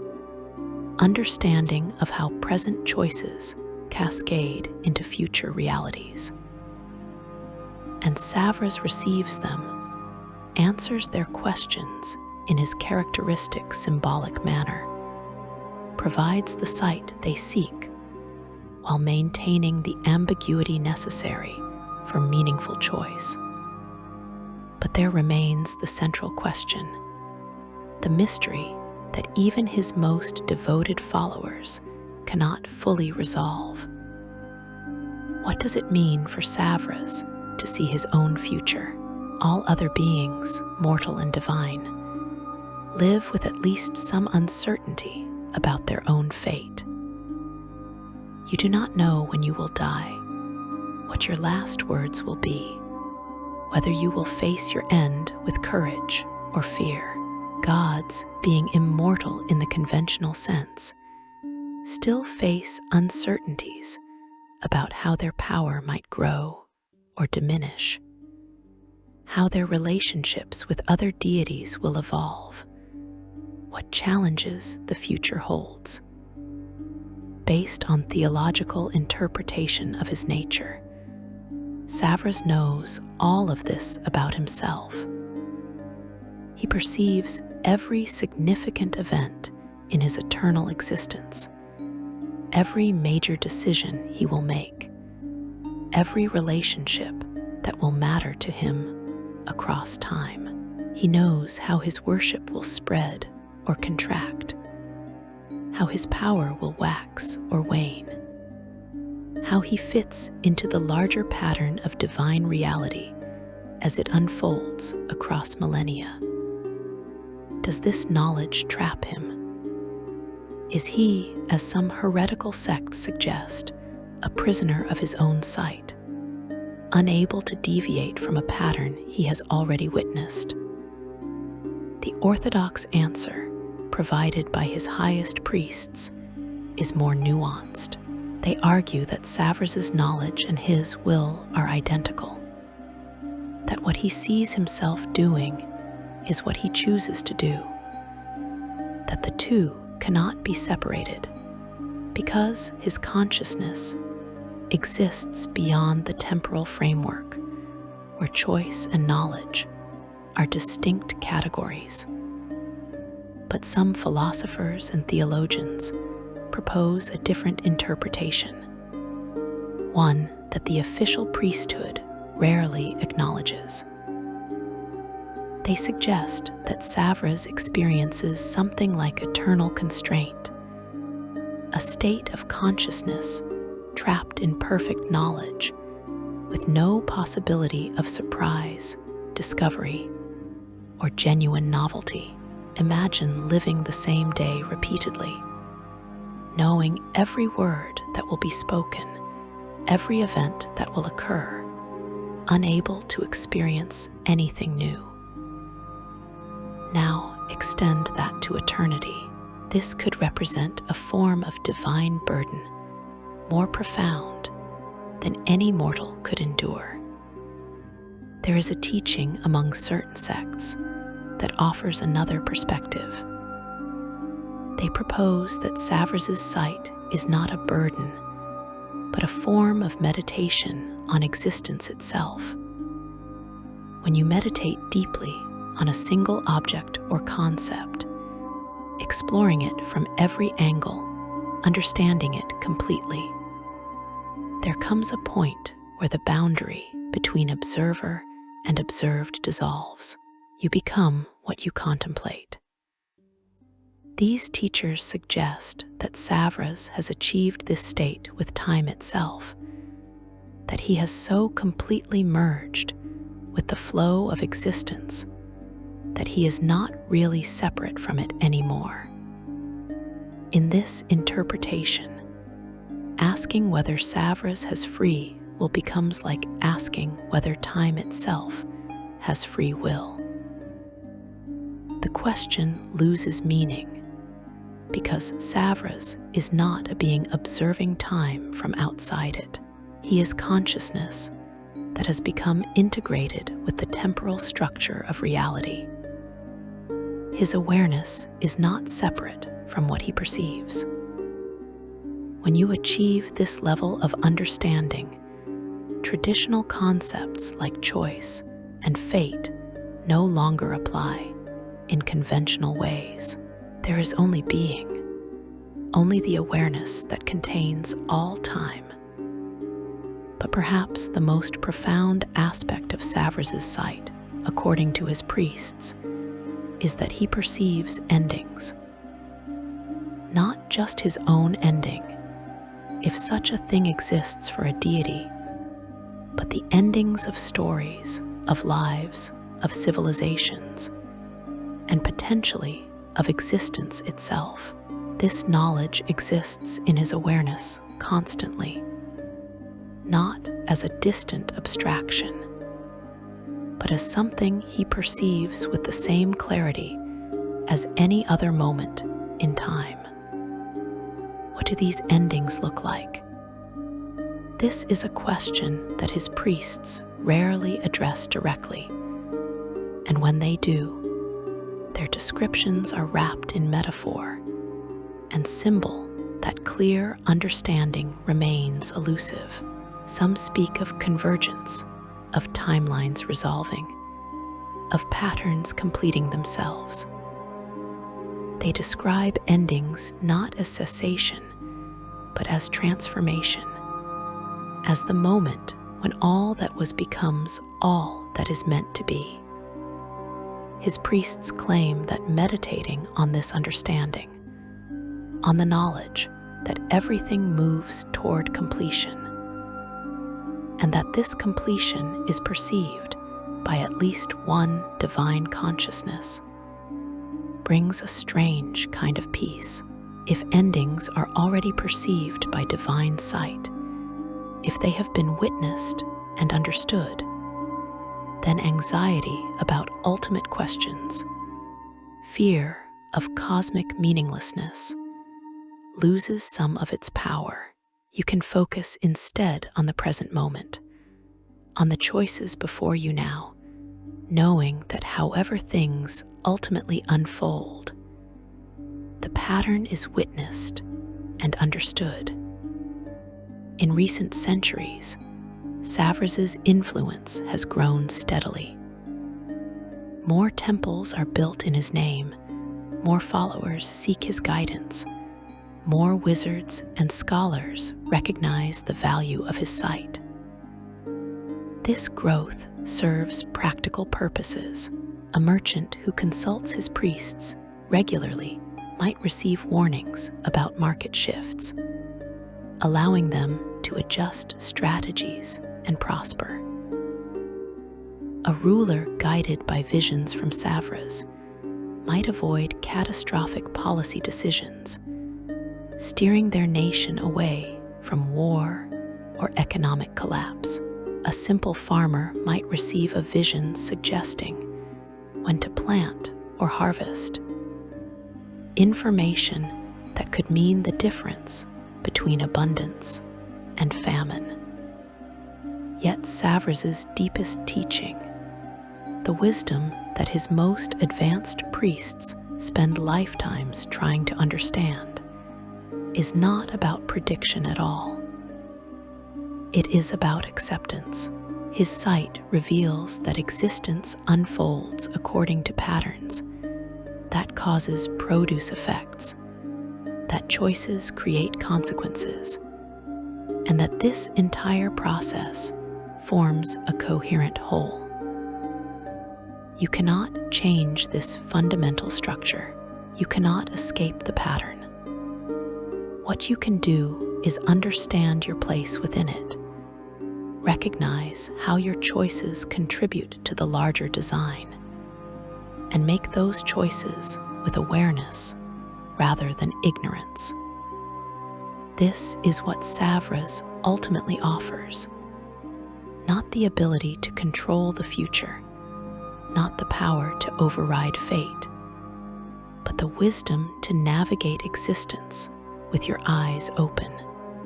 understanding of how present choices cascade into future realities. And Savras receives them, answers their questions in his characteristic symbolic manner, provides the sight they seek, while maintaining the ambiguity necessary for meaningful choice. But there remains the central question, the mystery that even his most devoted followers cannot fully resolve. What does it mean for Savras to see his own future? All other beings, mortal and divine, live with at least some uncertainty about their own fate. You do not know when you will die, what your last words will be, whether you will face your end with courage or fear. Gods, being immortal in the conventional sense, still face uncertainties about how their power might grow or diminish, how their relationships with other deities will evolve, what challenges the future holds. Based on theological interpretation of his nature, Savras knows all of this about himself. He perceives every significant event in his eternal existence, every major decision he will make, every relationship that will matter to him across time. He knows how his worship will spread or contract, how his power will wax or wane, how he fits into the larger pattern of divine reality as it unfolds across millennia. Does this knowledge trap him? Is he, as some heretical sects suggest, a prisoner of his own sight, unable to deviate from a pattern he has already witnessed. The orthodox answer, provided by his highest priests, is more nuanced. They argue that Savras's knowledge and his will are identical, that what he sees himself doing is what he chooses to do, that the two cannot be separated because his consciousness exists beyond the temporal framework where choice and knowledge are distinct categories. But some philosophers and theologians propose a different interpretation, one that the official priesthood rarely acknowledges. They suggest that Savras experiences something like eternal constraint, a state of consciousness trapped in perfect knowledge, with no possibility of surprise, discovery, or genuine novelty. Imagine living the same day repeatedly, knowing every word that will be spoken, every event that will occur, unable to experience anything new. Now extend that to eternity. This could represent a form of divine burden more profound than any mortal could endure. There is a teaching among certain sects that offers another perspective. They propose that Savras's sight is not a burden, but a form of meditation on existence itself. When you meditate deeply on a single object or concept, exploring it from every angle, understanding it completely, there comes a point where the boundary between observer and observed dissolves. You become what you contemplate. These teachers suggest that Savras has achieved this state with time itself, that he has so completely merged with the flow of existence that he is not really separate from it anymore. In this interpretation, asking whether Savras has free will becomes like asking whether time itself has free will. The question loses meaning because Savras is not a being observing time from outside it. He is consciousness that has become integrated with the temporal structure of reality. His awareness is not separate from what he perceives. When you achieve this level of understanding, traditional concepts like choice and fate no longer apply in conventional ways. There is only being, only the awareness that contains all time. But perhaps the most profound aspect of Savras's sight, according to his priests, is that he perceives endings. Not just his own ending, if such a thing exists for a deity, but the endings of stories, of lives, of civilizations, and potentially of existence itself. This knowledge exists in his awareness constantly, not as a distant abstraction, but as something he perceives with the same clarity as any other moment in time. What do these endings look like? This is a question that his priests rarely address directly, and when they do, their descriptions are wrapped in metaphor and symbol that clear understanding remains elusive. Some speak of convergence, of timelines resolving, of patterns completing themselves. They describe endings not as cessation, but as transformation, as the moment when all that was becomes all that is meant to be. His priests claim that meditating on this understanding, on the knowledge that everything moves toward completion, and that this completion is perceived by at least one divine consciousness, brings a strange kind of peace. If endings are already perceived by divine sight, if they have been witnessed and understood, then anxiety about ultimate questions, fear of cosmic meaninglessness, loses some of its power. You can focus instead on the present moment, on the choices before you now, knowing that however things ultimately unfold, the pattern is witnessed and understood. In recent centuries, Savras's influence has grown steadily. More temples are built in his name, more followers seek his guidance, more wizards and scholars recognize the value of his sight. This growth serves practical purposes. A merchant who consults his priests regularly might receive warnings about market shifts, allowing them to adjust strategies and prosper. A ruler guided by visions from Savras might avoid catastrophic policy decisions, steering their nation away from war or economic collapse. A simple farmer might receive a vision suggesting when to plant or harvest, information that could mean the difference between abundance and famine. Yet Savras's deepest teaching, the wisdom that his most advanced priests spend lifetimes trying to understand, is not about prediction at all. It is about acceptance. His sight reveals that existence unfolds according to patterns, that causes produce effects, that choices create consequences, and that this entire process forms a coherent whole. You cannot change this fundamental structure. You cannot escape the pattern. What you can do is understand your place within it. Recognize how your choices contribute to the larger design, and make those choices with awareness rather than ignorance. This is what Savras ultimately offers. Not the ability to control the future, not the power to override fate, but the wisdom to navigate existence with your eyes open.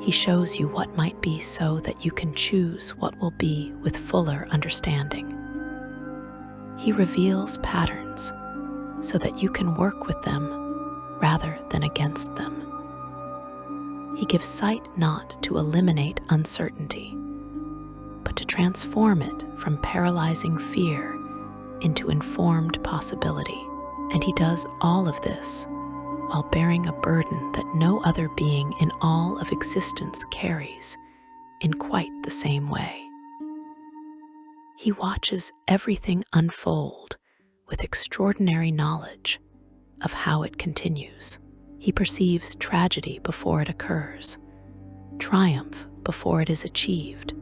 He shows you what might be so that you can choose what will be with fuller understanding. He reveals patterns so that you can work with them rather than against them. He gives sight not to eliminate uncertainty, but to transform it from paralyzing fear into informed possibility. And he does all of this while bearing a burden that no other being in all of existence carries in quite the same way. He watches everything unfold with extraordinary knowledge of how it continues. He perceives tragedy before it occurs, triumph before it is achieved,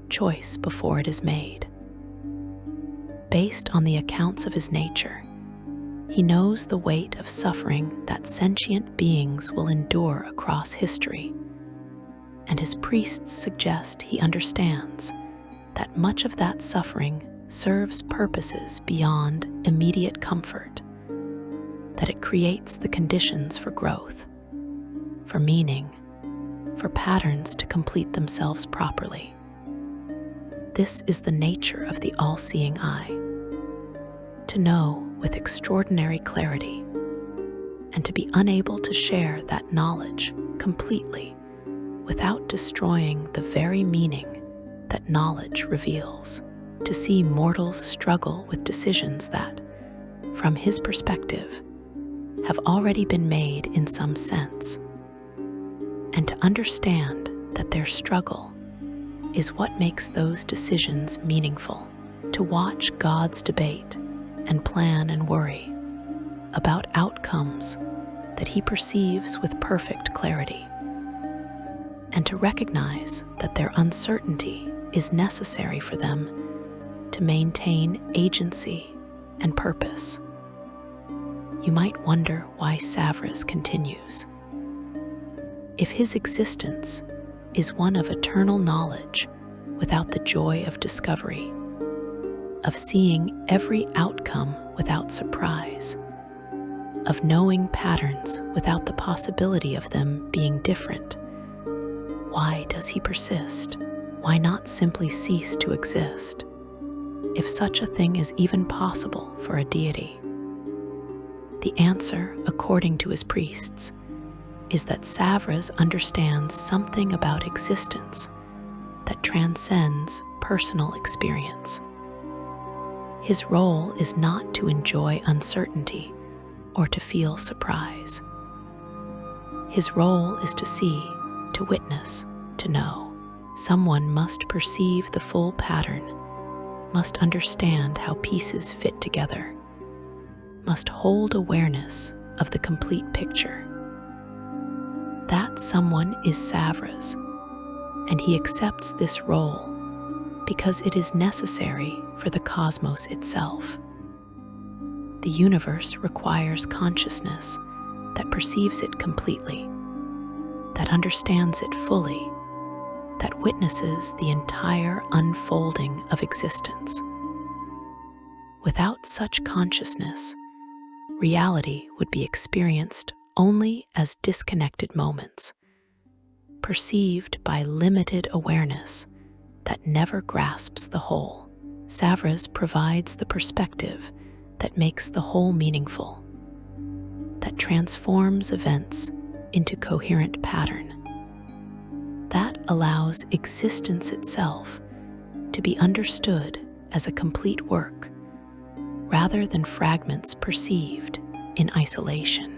choice before it is made. Based on the accounts of his nature, he knows the weight of suffering that sentient beings will endure across history, and his priests suggest he understands that much of that suffering serves purposes beyond immediate comfort, that it creates the conditions for growth, for meaning, for patterns to complete themselves properly. This is the nature of the all-seeing eye, to know with extraordinary clarity, and to be unable to share that knowledge completely without destroying the very meaning that knowledge reveals. To see mortals struggle with decisions that, from his perspective, have already been made in some sense, and to understand that their struggle is what makes those decisions meaningful. To watch God's debate and plan and worry about outcomes that he perceives with perfect clarity, and to recognize that their uncertainty is necessary for them to maintain agency and purpose. You might wonder why Savras continues. If his existence is one of eternal knowledge without the joy of discovery, of seeing every outcome without surprise, of knowing patterns without the possibility of them being different. Why does he persist? Why not simply cease to exist, if such a thing is even possible for a deity? The answer, according to his priests, is that Savras understands something about existence that transcends personal experience. His role is not to enjoy uncertainty or to feel surprise. His role is to see, to witness, to know. Someone must perceive the full pattern, must understand how pieces fit together, must hold awareness of the complete picture. That someone is Savras, and he accepts this role because it is necessary for the cosmos itself. The universe requires consciousness that perceives it completely, that understands it fully, that witnesses the entire unfolding of existence. Without such consciousness, reality would be experienced only as disconnected moments, perceived by limited awareness that never grasps the whole. Savras provides the perspective that makes the whole meaningful, that transforms events into coherent pattern, that allows existence itself to be understood as a complete work rather than fragments perceived in isolation.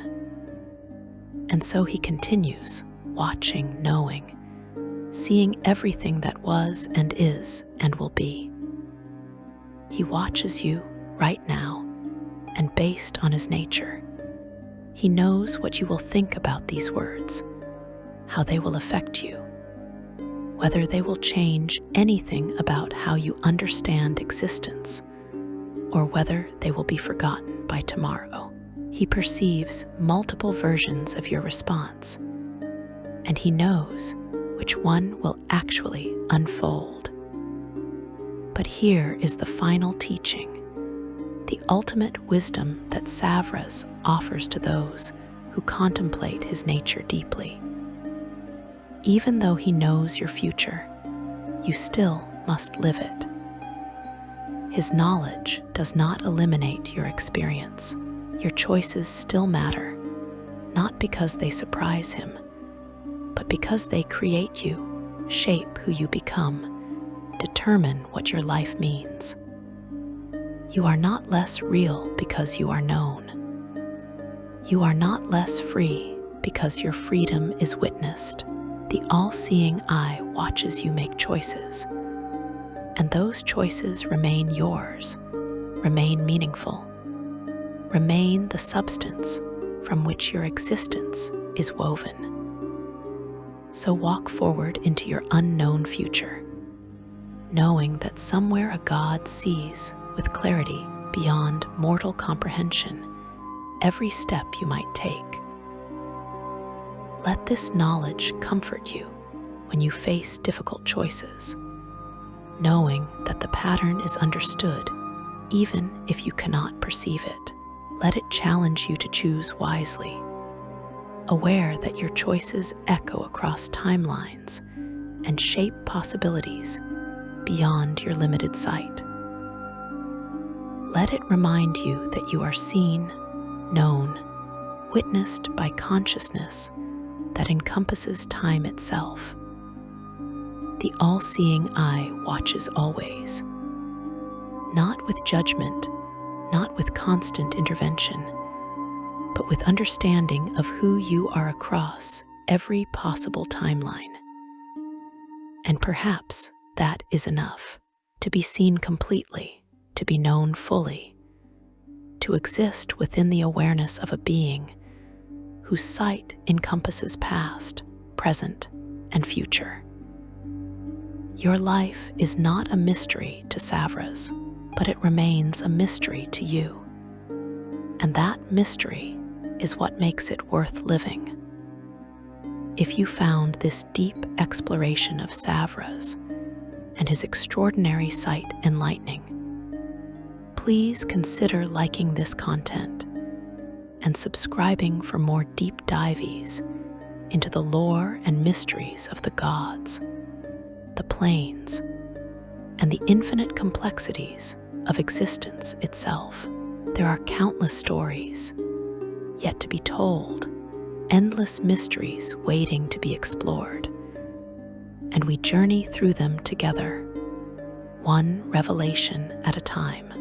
And so he continues, watching, knowing, seeing everything that was and is and will be. He watches you right now, and based on his nature, he knows what you will think about these words, how they will affect you, whether they will change anything about how you understand existence, or whether they will be forgotten by tomorrow. He perceives multiple versions of your response, and he knows which one will actually unfold. But here is the final teaching, the ultimate wisdom that Savras offers to those who contemplate his nature deeply. Even though he knows your future, you still must live it. His knowledge does not eliminate your experience. Your choices still matter, not because they surprise him, but because they create you, shape who you become, determine what your life means. You are not less real because you are known. You are not less free because your freedom is witnessed. The all-seeing eye watches you make choices, and those choices remain yours, remain meaningful, remain the substance from which your existence is woven. So walk forward into your unknown future, knowing that somewhere a God sees with clarity beyond mortal comprehension every step you might take. Let this knowledge comfort you when you face difficult choices, knowing that the pattern is understood even if you cannot perceive it. Let it challenge you to choose wisely, aware that your choices echo across timelines and shape possibilities beyond your limited sight. Let it remind you that you are seen, known, witnessed by consciousness that encompasses time itself. The all-seeing eye watches always, not with judgment, not with constant intervention, but with understanding of who you are across every possible timeline. And perhaps that is enough, to be seen completely, to be known fully, to exist within the awareness of a being whose sight encompasses past, present, and future. Your life is not a mystery to Savras, but it remains a mystery to you. And that mystery is what makes it worth living. If you found this deep exploration of Savras and his extraordinary sight enlightening. Please consider liking this content and subscribing for more deep dives into the lore and mysteries of the gods, the planes, and the infinite complexities of existence itself. There are countless stories yet to be told, endless mysteries waiting to be explored, and we journey through them together, one revelation at a time.